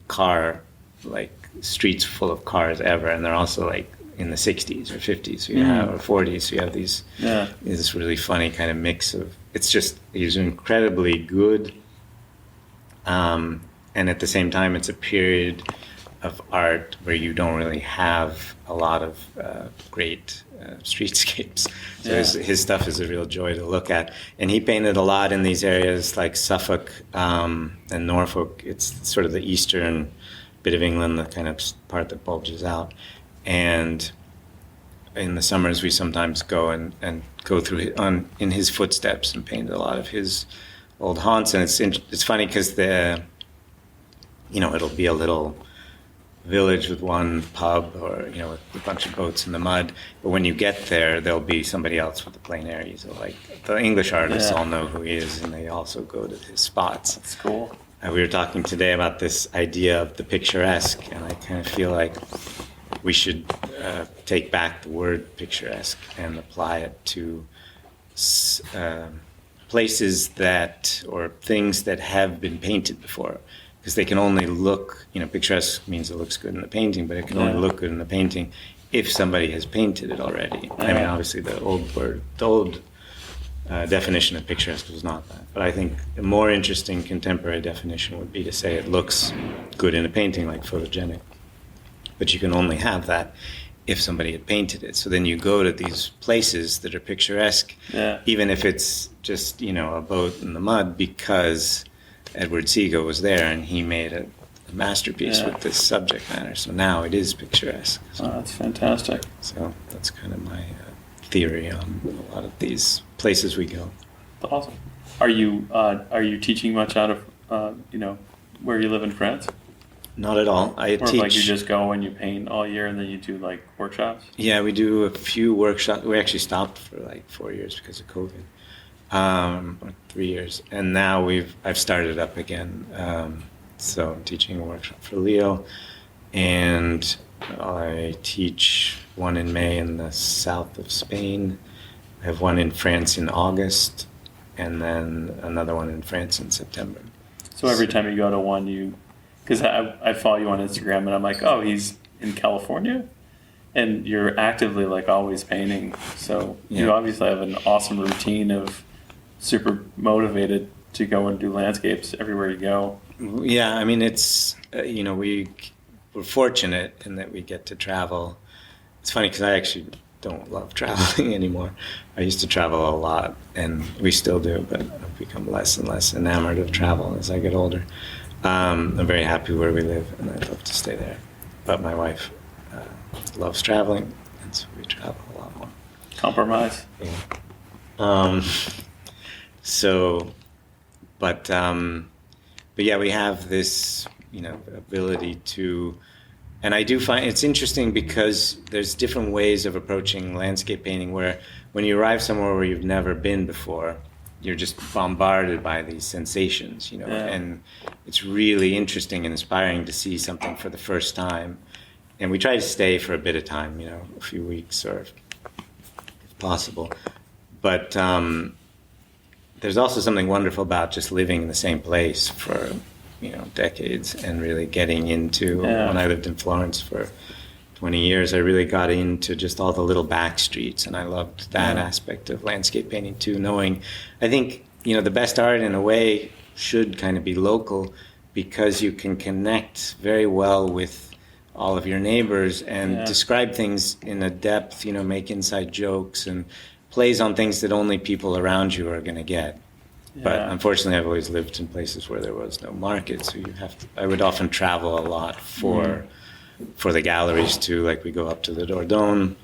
B: streets full of cars ever, and they're also in the 60s or 50s, so you have, or 40s, so you have this really funny kind of mix of, he's incredibly good, and at the same time it's a period of art where you don't really have a lot of great streetscapes. So his stuff is a real joy to look at. And he painted a lot in these areas like Suffolk and Norfolk. It's sort of the eastern bit of England, the kind of part that bulges out. And in the summers, we sometimes go and go through in his footsteps and paint a lot of his old haunts. And it's funny because it'll be a little village with one pub or, with a bunch of boats in the mud. But when you get there, there'll be somebody else with a plein air easel. Like the English artists all know who he is, and they also go to his spots.
A: That's cool.
B: We were talking today about this idea of the picturesque, and I kind of feel like we should take back the word picturesque and apply it to places or things that have been painted before. Because they can only look, picturesque means it looks good in the painting, but it can only look good in the painting if somebody has painted it already. I mean, obviously the old definition of picturesque was not that. But I think a more interesting contemporary definition would be to say it looks good in a painting, like photogenic. But you can only have that if somebody had painted it. So then you go to these places that are picturesque, even if it's just, a boat in the mud, because Edward Seago was there and he made a masterpiece with this subject matter. So now it is picturesque. So,
A: that's fantastic.
B: So that's kind of my theory on a lot of these places we go.
A: That's awesome. Are you teaching much out of where you live in France?
B: Not at all. I teach.
A: Like you just go and you paint all year and then you do like workshops?
B: Yeah, we do a few workshops. We actually stopped for like 4 years because of COVID. Or 3 years, and now I've started up again. So I'm teaching a workshop for Leo, and I teach one in May in the south of Spain. I have one in France in August, and then another one in France in September.
A: So every time you go to one, because I follow you on Instagram, and I'm like, oh, he's in California? And you're actively like always painting, so you obviously have an awesome routine of super motivated to go and do landscapes everywhere you go.
B: Yeah, I mean, it's, we're fortunate in that we get to travel. It's funny because I actually don't love traveling anymore. I used to travel a lot, and we still do, but I've become less and less enamored of travel as I get older. I'm very happy where we live, and I'd love to stay there. But my wife loves traveling, and so we travel a lot more.
A: Compromise.
B: Yeah. But yeah, we have this, ability to, and I do find it's interesting because there's different ways of approaching landscape painting where when you arrive somewhere where you've never been before, you're just bombarded by these sensations, and it's really interesting and inspiring to see something for the first time. And we try to stay for a bit of time, a few weeks or if possible. But there's also something wonderful about just living in the same place for, decades and really getting into, when I lived in Florence for 20 years, I really got into just all the little back streets, and I loved that aspect of landscape painting too, knowing, I think, the best art in a way should kind of be local because you can connect very well with all of your neighbors and describe things in a depth, make inside jokes and plays on things that only people around you are going to get. Yeah. But unfortunately, I've always lived in places where there was no market, so I would often travel a lot for the galleries too. Like we go up to the Dordogne,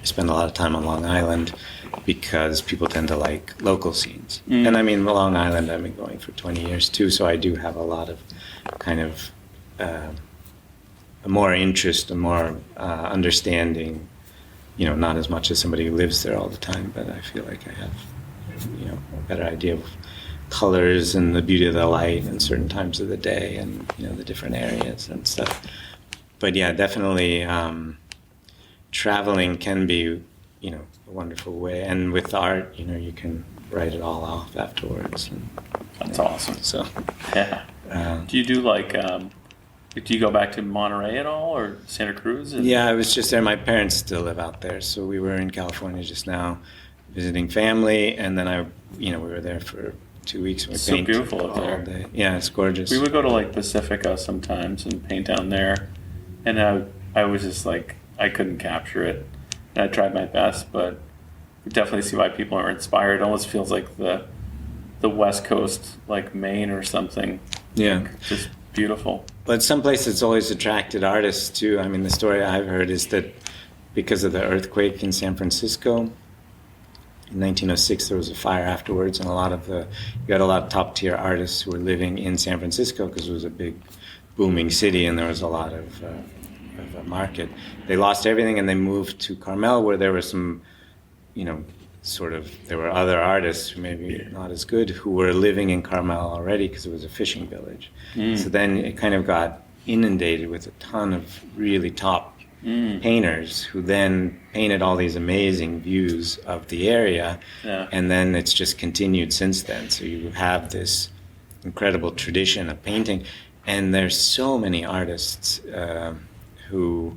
B: spend a lot of time on Long Island because people tend to like local scenes. And I mean, Long Island, I've been going for 20 years too, so I do have a lot of kind of more interest, a more understanding. Not as much as somebody who lives there all the time, but I feel like I have, a better idea of colors and the beauty of the light and certain times of the day and, the different areas and stuff. But yeah, definitely traveling can be, a wonderful way. And with art, you can write it all off afterwards. And,
A: that's awesome.
B: So,
A: do you do do you go back to Monterey at all or Santa Cruz?
B: Yeah, I was just there. My parents still live out there, so we were in California just now, visiting family, and then we were there for 2 weeks.
A: It's so beautiful up there.
B: Day. Yeah, it's gorgeous.
A: We would go to Pacifica sometimes and paint down there, and I was just I couldn't capture it, and I tried my best, but you definitely see why people are inspired. It almost feels like the West Coast, like Maine or something.
B: Yeah,
A: just beautiful.
B: But some place that's always attracted artists too. I mean, the story I've heard is that because of the earthquake in San Francisco in 1906, there was a fire afterwards, and you got a lot of top tier artists who were living in San Francisco because it was a big booming city, and there was a lot of a market. They lost everything, and they moved to Carmel, where there were some, there were other artists who maybe not as good who were living in Carmel already because it was a fishing village. So then it kind of got inundated with a ton of really top painters who then painted all these amazing views of the area, and then it's just continued since then. So you have this incredible tradition of painting, and there's so many artists who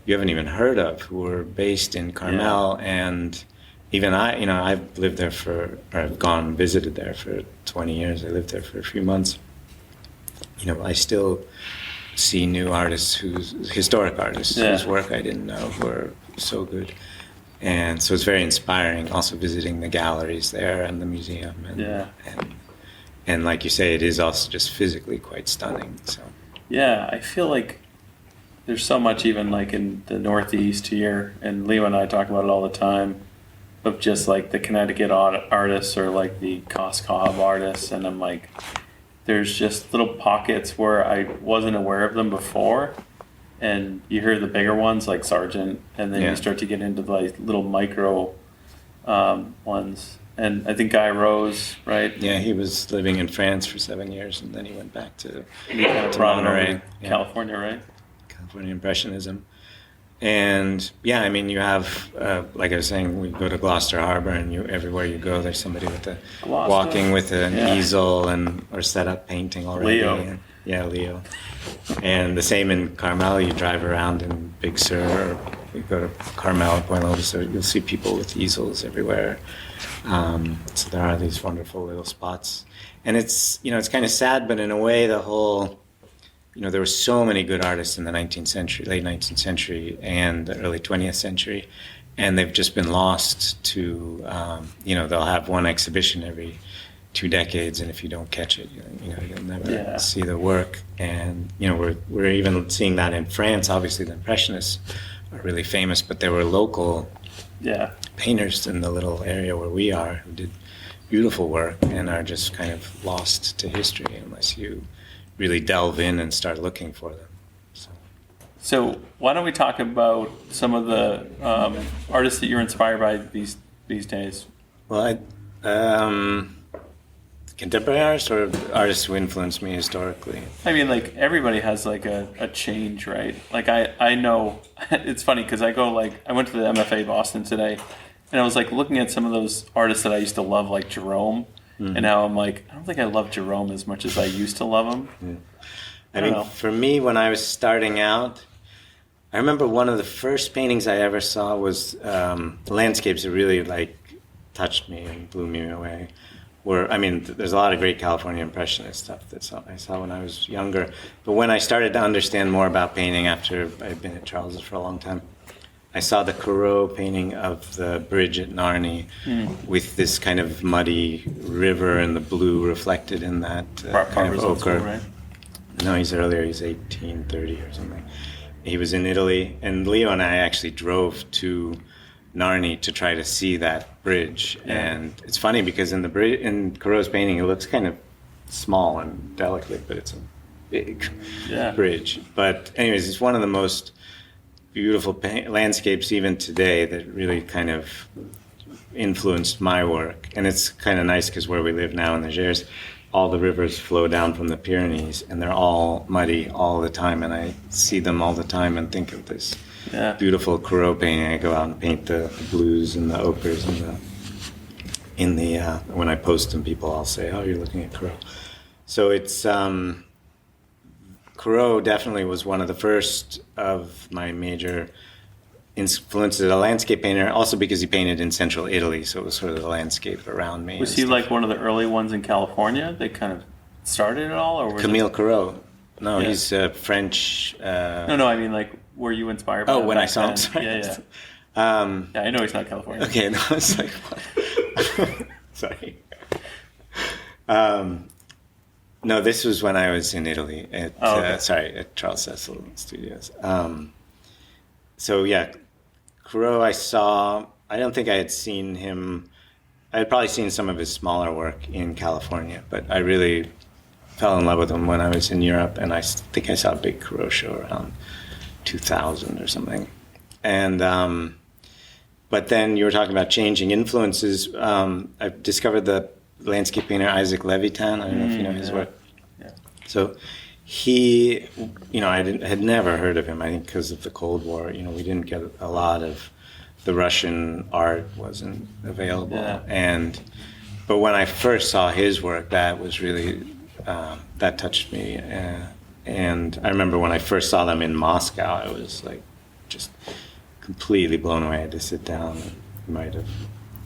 B: you haven't even heard of who are based in Carmel, and even I've lived there I've gone and visited there for 20 years. I lived there for a few months. I still see new artists historic artists whose work I didn't know were so good. And so it's very inspiring also visiting the galleries there and the museum. And like you say, it is also just physically quite stunning. So
A: yeah, I feel like there's so much even like in the Northeast here, and Leo and I talk about it all the time, of just like the Connecticut artists or like the Coscob artists, and I'm like, there's just little pockets where I wasn't aware of them before, and you hear the bigger ones like Sargent, and then you start to get into like little micro ones. And I think Guy Rose, right?
B: Yeah, he was living in France for 7 years, and then he went back to
A: Monterey, California, right?
B: California Impressionism. And yeah, I mean, you have, like I was saying, we go to Gloucester Harbor, and everywhere you go, there's somebody walking with an easel or set up painting already.
A: Leo.
B: Leo. And the same in Carmel. You drive around in Big Sur, or you go to Carmel, Point Loma, so you'll see people with easels everywhere. So there are these wonderful little spots, and it's kind of sad, but in a way, the whole. There were so many good artists in the 19th century, late 19th century, and the early 20th century, and they've just been lost to, they'll have one exhibition every 2 decades, and if you don't catch it, you'll never see the work. And, we're even seeing that in France. Obviously, the Impressionists are really famous, but there were local painters in the little area where we are who did beautiful work and are just kind of lost to history unless you really delve in and start looking for them.
A: So why don't we talk about some of the artists that you're inspired by these days?
B: Well, contemporary artists or artists who influenced me historically?
A: I mean, like everybody has like a change, right? Like I know, it's funny because I went to the MFA Boston today, and I was like looking at some of those artists that I used to love, like Jerome. And now I'm like, I don't think I love Jerome as much as I used to love him.
B: I mean, for me, when I was starting out, I remember one of the first paintings I ever saw was landscapes that really touched me and blew me away. There's a lot of great California Impressionist stuff that I saw when I was younger. But when I started to understand more about painting after I'd been at Charles's for a long time, I saw the Corot painting of the bridge at Narni with this kind of muddy river and the blue reflected in that kind of ochre. Right? No, he's earlier. He's 1830 or something. He was in Italy, and Leo and I actually drove to Narni to try to see that bridge. Yeah. And it's funny because in Corot's painting, it looks kind of small and delicate, but it's a big bridge. But anyways, it's one of the most beautiful landscapes even today that really kind of influenced my work. And it's kind of nice because where we live now in the Gers, all the rivers flow down from the Pyrenees, and they're all muddy all the time, and I see them all the time and think of this beautiful Corot painting. I go out and paint the blues and the ochres and when I post them, people all say, "Oh, you're looking at Corot." So it's Corot definitely was one of the first of my major influences as a landscape painter, also because he painted in central Italy, so it was sort of the landscape around me.
A: Was he like one of the early ones in California that kind of started it all? Or was
B: Camille Corot. No, he's French.
A: No, I mean, like, were you inspired by
B: when I saw him? Sorry.
A: Yeah. I know he's not California.
B: Okay, no, it's like, what? Sorry. No, this was when I was in Italy at Charles Cecil Studios. So yeah, Corot I saw. I don't think I had seen him. I had probably seen some of his smaller work in California, but I really fell in love with them when I was in Europe, and I think I saw a big Corot show around 2000 or something. And but then you were talking about changing influences. I discovered the landscape painter Isaac Levitan. I don't know if you know his work.
A: Yeah.
B: So he, I had never heard of him. I think because of the Cold War, we didn't get a lot of the Russian art wasn't available.
A: Yeah.
B: But when I first saw his work, that was really that touched me. And I remember when I first saw them in Moscow, I was like just completely blown away. I had to sit down. It might have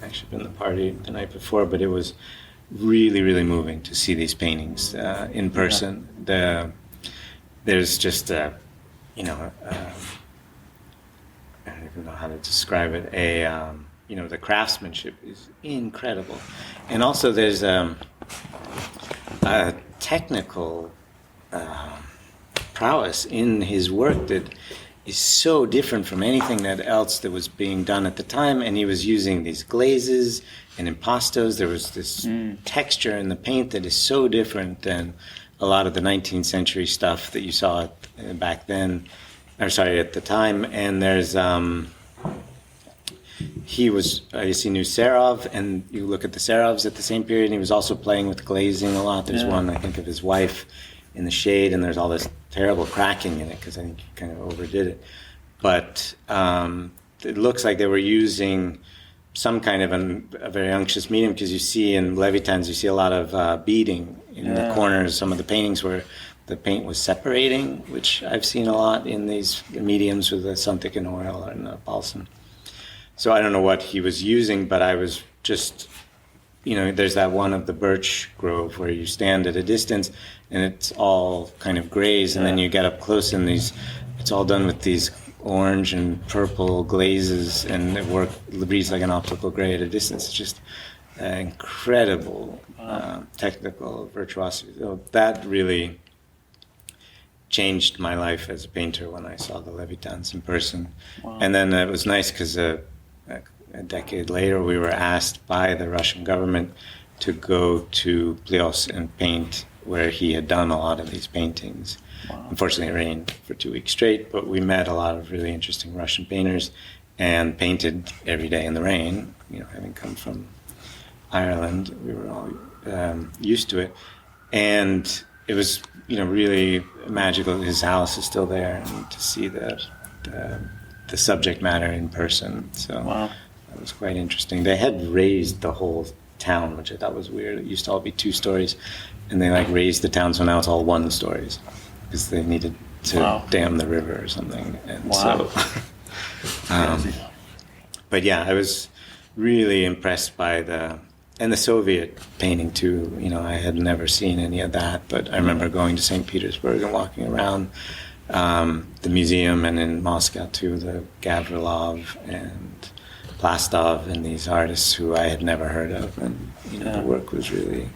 B: actually been the party the night before, but it was really, really moving to see these paintings in person. Yeah. There's just I don't even know how to describe it. The craftsmanship is incredible, and also there's a technical prowess in his work that is so different from anything else that was being done at the time. And he was using these glazes and impastos. There was this texture in the paint that is so different than a lot of the 19th century stuff that you saw back then, at the time. And there's he knew Serov, and you look at the Serovs at the same period, and he was also playing with glazing a lot. There's one, I think, of his wife in the shade, and there's all this terrible cracking in it because I think he kind of overdid it. But it looks like they were using some kind of a very unctuous medium, because you see in Levitan's, you see a lot of beading in the corners. Some of the paintings where the paint was separating, which I've seen a lot in these mediums with the Suntik and oil and balsam. So I don't know what he was using, but I was just, there's that one of the birch grove where you stand at a distance and it's all kind of grays, and then you get up close and it's all done with these orange and purple glazes, and it reads like an optical gray at a distance. It's just incredible technical virtuosity. So that really changed my life as a painter when I saw the Levitans in person. Wow. And then it was nice because a decade later we were asked by the Russian government to go to Plios and paint where he had done a lot of these paintings. Wow. Unfortunately, it rained for 2 weeks straight, but we met a lot of really interesting Russian painters and painted every day in the rain. Having come from Ireland, we were all used to it. And it was, really magical. His house is still there, and to see the subject matter in person. So that was quite interesting. They had raised the whole town, which I thought was weird. It used to all be 2 stories, and they raised the town, so now it's all 1 stories because they needed to dam the river or something. And so, but yeah, I was really impressed by the Soviet painting too. I had never seen any of that, but I remember going to St. Petersburg and walking around the museum, and in Moscow too, the Gavrilov and Plastov and these artists who I had never heard of, and the work was really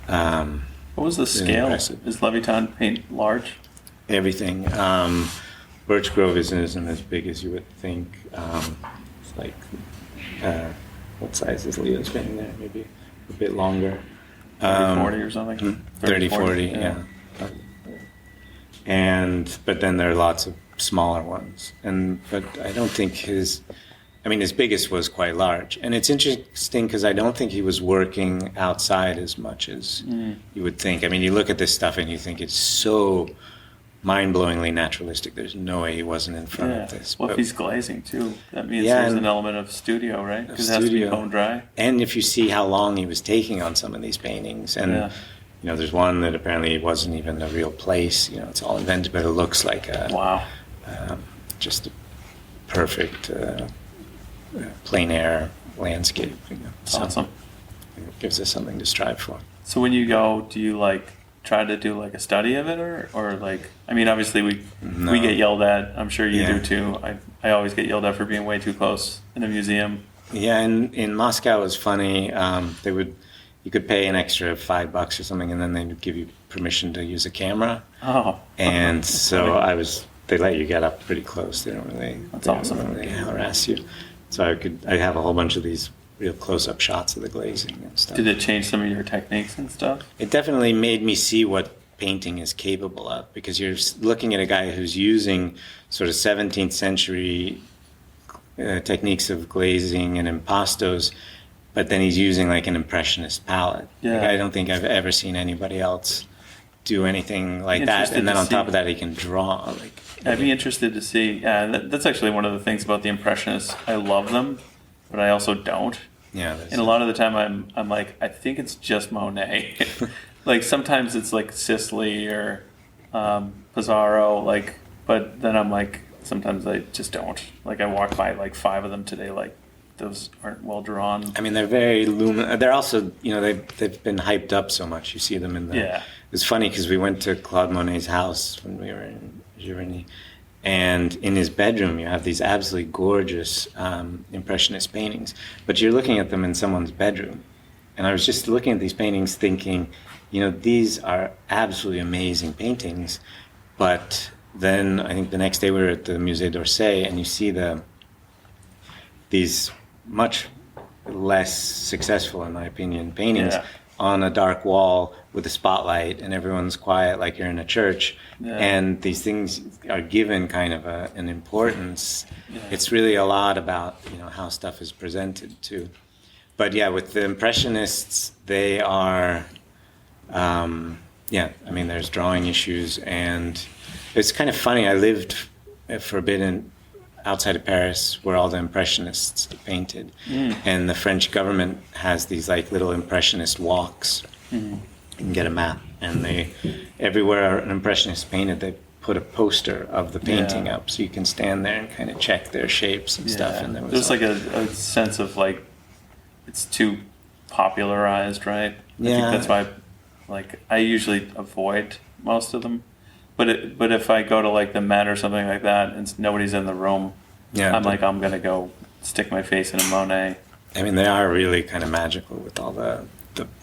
A: what was the scale? Impressive. Is Levitan paint large?
B: Everything. Birch Grove isn't as big as you would think. It's like what size is Leo's painting there? Maybe a bit longer.
A: 30-40 or something?
B: 30-40, yeah. But then there are lots of smaller ones. But I don't think his biggest was quite large. And it's interesting because I don't think he was working outside as much as you would think. You look at this stuff and you think it's so mind-blowingly naturalistic. There's no way he wasn't in front of this.
A: Well, if he's glazing too, that means there's an element of studio, right? Because it has to be bone dry.
B: And if you see how long he was taking on some of these paintings, and there's one that apparently wasn't even a real place. It's all invented, but it looks like just a perfect plein air landscape.
A: Awesome.
B: It gives us something to strive for.
A: So when you go, do you try to do a study of it, or obviously we get yelled at. I'm sure you do too. I always get yelled at for being way too close in a museum.
B: Yeah, and in Moscow it was funny. You could pay an extra $5 or something, and then they would give you permission to use a camera.
A: Oh.
B: And so they let you get up pretty close. They don't really.
A: That's awesome.
B: They don't really harass you. So I have a whole bunch of these real close-up shots of the glazing and stuff.
A: Did it change some of your techniques and stuff?
B: It definitely made me see what painting is capable of, because you're looking at a guy who's using sort of 17th century techniques of glazing and impastos, but then he's using like an impressionist palette.
A: Yeah.
B: Like, I don't think I've ever seen anybody else do anything like that. And then on top of that, he can draw. Like,
A: I'd be interested to see. Yeah, that's actually one of the things about the Impressionists. I love them, but I also don't.
B: Yeah.
A: And a lot of the time, I'm like, I think it's just Monet. Like sometimes it's like Sisley or Pizarro. Like, but then I'm like, sometimes I just don't. Like I walked by like 5 of them today. Like those aren't well drawn.
B: I mean, they're very luminous. They're also, they've been hyped up so much. You see them in the.
A: Yeah.
B: It's funny because we went to Claude Monet's house when we were in Giverny, and in his bedroom you have these absolutely gorgeous impressionist paintings, but you're looking at them in someone's bedroom. And I was just looking at these paintings thinking, these are absolutely amazing paintings, but then I think the next day we were at the Musée d'Orsay, and you see these much less successful, in my opinion, paintings on a dark wall with a spotlight, and everyone's quiet like you're in a church. Yeah. And these things are given kind of an importance. Yeah. It's really a lot about how stuff is presented too. But yeah, with the Impressionists, they are, there's drawing issues, and it's kind of funny. I lived for a bit outside of Paris, where all the Impressionists painted, and the French government has these like little Impressionist walks. You can get a map, and everywhere an Impressionist painted, they put a poster of the painting up, so you can stand there and kind of check their shapes and stuff. And
A: there's like a sense of like it's too popularized, right? I think that's why, like, I usually avoid most of them. But if I go to like the Met or something like that and nobody's in the room, I'm gonna go stick my face in a Monet. I
B: mean, they are really kind of magical with all the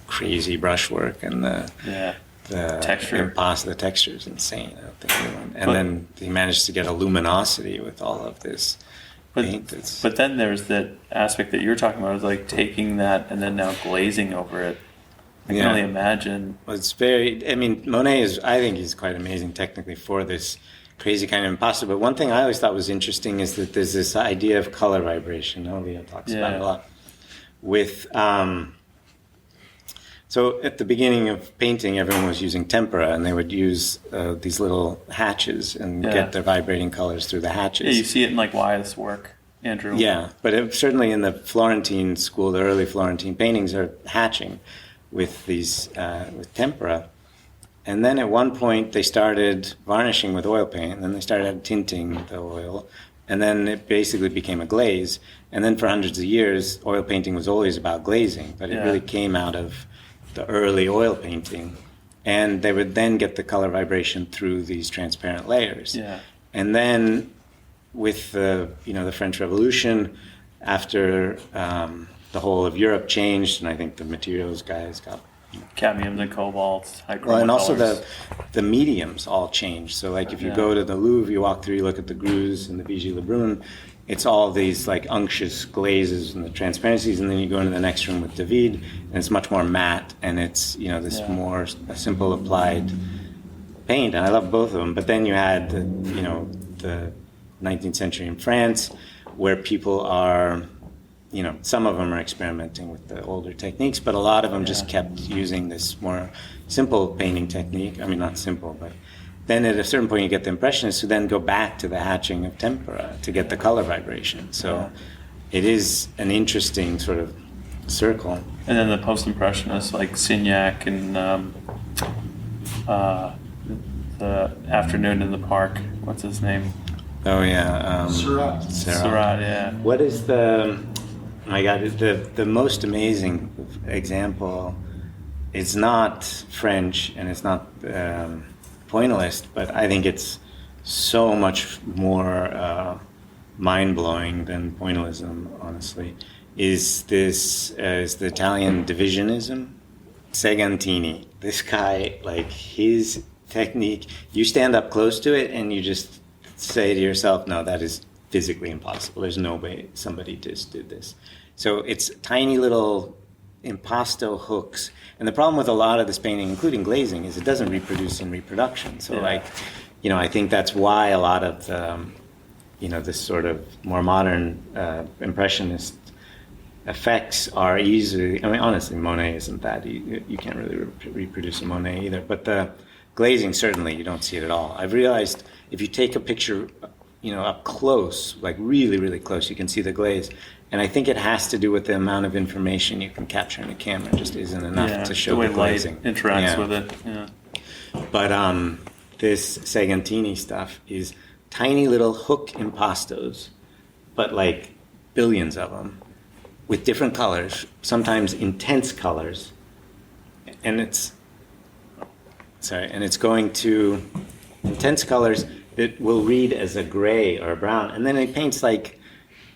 B: crazy brushwork and the texture. The texture is insane. I don't think anyone. And then he managed to get a luminosity with all of this. But then there's that aspect that you're talking about, is like taking that and then now glazing over it. I can only imagine. Well, it's Monet I think he's quite amazing technically for this crazy kind of impasto. But one thing I always thought was interesting is that there's this idea of color vibration. Olivia talks about it a lot. With, so at the beginning of painting, everyone was using tempera, and they would use these little hatches and get their vibrating colors through the hatches.
A: Yeah, you see it in like Wyeth's work, Andrew.
B: Yeah, but certainly in the Florentine school, the early Florentine paintings are hatching with these with tempera, and then at one point they started varnishing with oil paint, and then they started tinting the oil, and then it basically became a glaze. And then for hundreds of years, oil painting was always about glazing, but it really came out of the early oil painting, and they would then get the color vibration through these transparent layers. Yeah. And then with the French Revolution, after the whole of Europe changed, and I think the materials guys got
A: cadmiums and cobalts, high chroma
B: and also
A: colors.
B: the mediums all changed. So like if you go to the Louvre, you walk through, you look at the Greuze and the Vigie Lebrun, it's all these like unctuous glazes and the transparencies, and then you go into the next room with David, and it's much more matte, and it's this more simple applied paint, and I love both of them. But then you had the 19th century in France, where people are, some of them are experimenting with the older techniques, but a lot of them just kept using this more simple painting technique. I mean, not simple, but then at a certain point you get the Impressionists who then go back to the hatching of tempera to get the color vibration. So it is an interesting sort of circle.
A: And then the post-Impressionists like Signac and the Afternoon in the Park. What's his name?
B: Oh yeah,
A: Seurat, yeah.
B: What is the most amazing example? It's not French and it's not pointillist, but I think it's so much more mind-blowing than pointillism, honestly. Is the Italian divisionism? Segantini. This guy, like his technique, you stand up close to it and you just say to yourself, no, that is physically impossible. There's no way somebody just did this. So it's tiny little impasto hooks. And the problem with a lot of this painting, including glazing, is it doesn't reproduce in reproduction. So like, you know, I think that's why a lot of the, you know, this sort of more modern impressionist effects are easily, I mean, honestly, Monet isn't that, you can't really reproduce a Monet either, but the glazing, certainly, you don't see it at all. I've realized if you take a picture, you know, up close, like really, really close, you can see the glaze. And I think it has to do with the amount of information you can capture in a camera. It just isn't enough to show the glazing.
A: Light interacts with it, yeah.
B: But this Segantini stuff is tiny little hook impastos, but like billions of them, with different colors, sometimes intense colors, and it's going to intense colors that will read as a gray or a brown, and then he paints like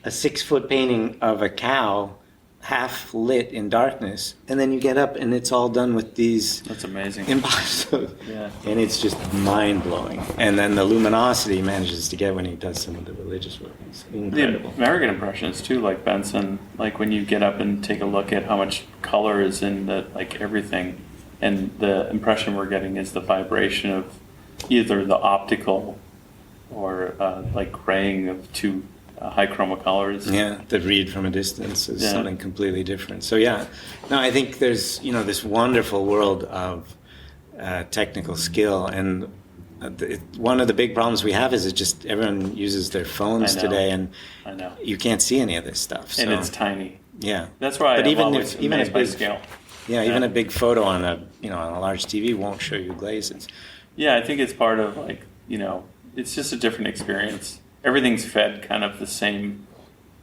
B: a 6-foot painting of a cow half lit in darkness, and then you get up and it's all done with these
A: that's amazing
B: impastos.
A: Yeah.
B: And it's just mind-blowing. And then the luminosity he manages to get when he does some of the religious work is incredible.
A: The American impressionists too, like Benson, like when you get up and take a look at how much color is in the, like everything, and the impression we're getting is the vibration of either the optical or like graying of two high chroma colors.
B: Yeah, the read from a distance is something completely different. So yeah, no, I think there's, you know, this wonderful world of technical skill, and one of the big problems we have is it just everyone uses their phones today, and
A: I know
B: you can't see any of this stuff.
A: And it's tiny.
B: Yeah,
A: that's why.
B: But
A: even
B: a big
A: scale.
B: Yeah, even a big photo on a large TV won't show you glazes.
A: Yeah, I think it's part of, like, you know, it's just a different experience. Everything's fed kind of the same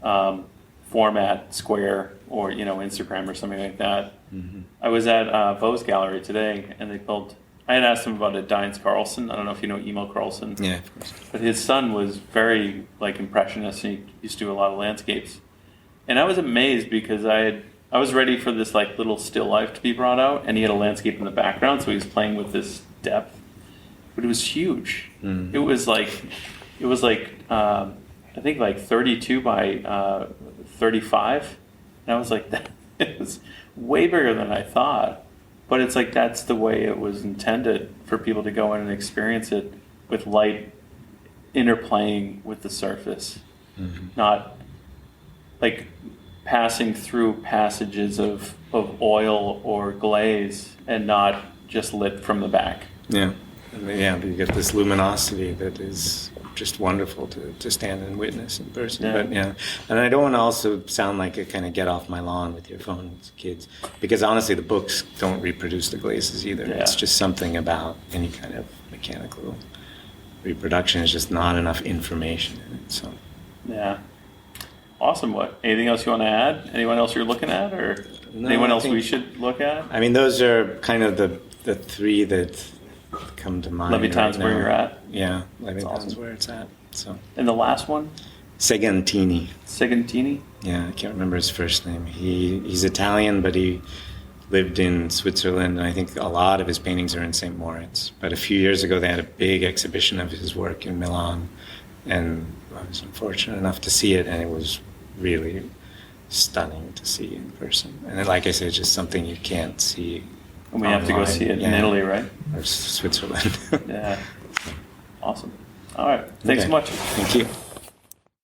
A: format, square, or, you know, Instagram or something like that. Mm-hmm. I was at Bo's gallery today, and I had asked him about a Dines Carlson. I don't know if you know Emil Carlson.
B: Yeah, of course.
A: But his son was very, like, impressionist, and he used to do a lot of landscapes. And I was amazed because I was ready for this, like, little still life to be brought out, and he had a landscape in the background, so he was playing with this depth. But it was huge. Mm. It was like I think like 32 by 35, and I was like, that it was way bigger than I thought. But it's like that's the way it was intended, for people to go in and experience it with light interplaying with the surface, not like passing through passages of oil or glaze, and not just lit from the back.
B: Yeah. Yeah, you get this luminosity that is just wonderful to stand and witness in person.
A: Yeah.
B: But yeah, and I don't want to also sound like a kind of get off my lawn with your phones, kids, because honestly, the books don't reproduce the glazes either. Yeah. It's just something about any kind of mechanical reproduction. Is just not enough information in it. So
A: yeah, awesome. What? Anything else you want to add? Anyone else you're looking at, or
B: no,
A: anyone else we should look at?
B: I mean, those are kind of the three that come to mind.
A: Leviton's
B: right
A: where you're at?
B: Yeah, Leviton's
A: awesome.
B: Where it's at. So.
A: And the last one?
B: Segantini.
A: Segantini?
B: Yeah, I can't remember his first name. He's Italian, but he lived in Switzerland, and I think a lot of his paintings are in St. Moritz. But a few years ago, they had a big exhibition of his work in Milan, and I was unfortunate enough to see it, and it was really stunning to see in person. And like I said, it's just something you can't see.
A: And we have to go see it in Italy, right?
B: Or Switzerland.
A: Yeah. Awesome. All right. Thanks so much.
B: Thank you.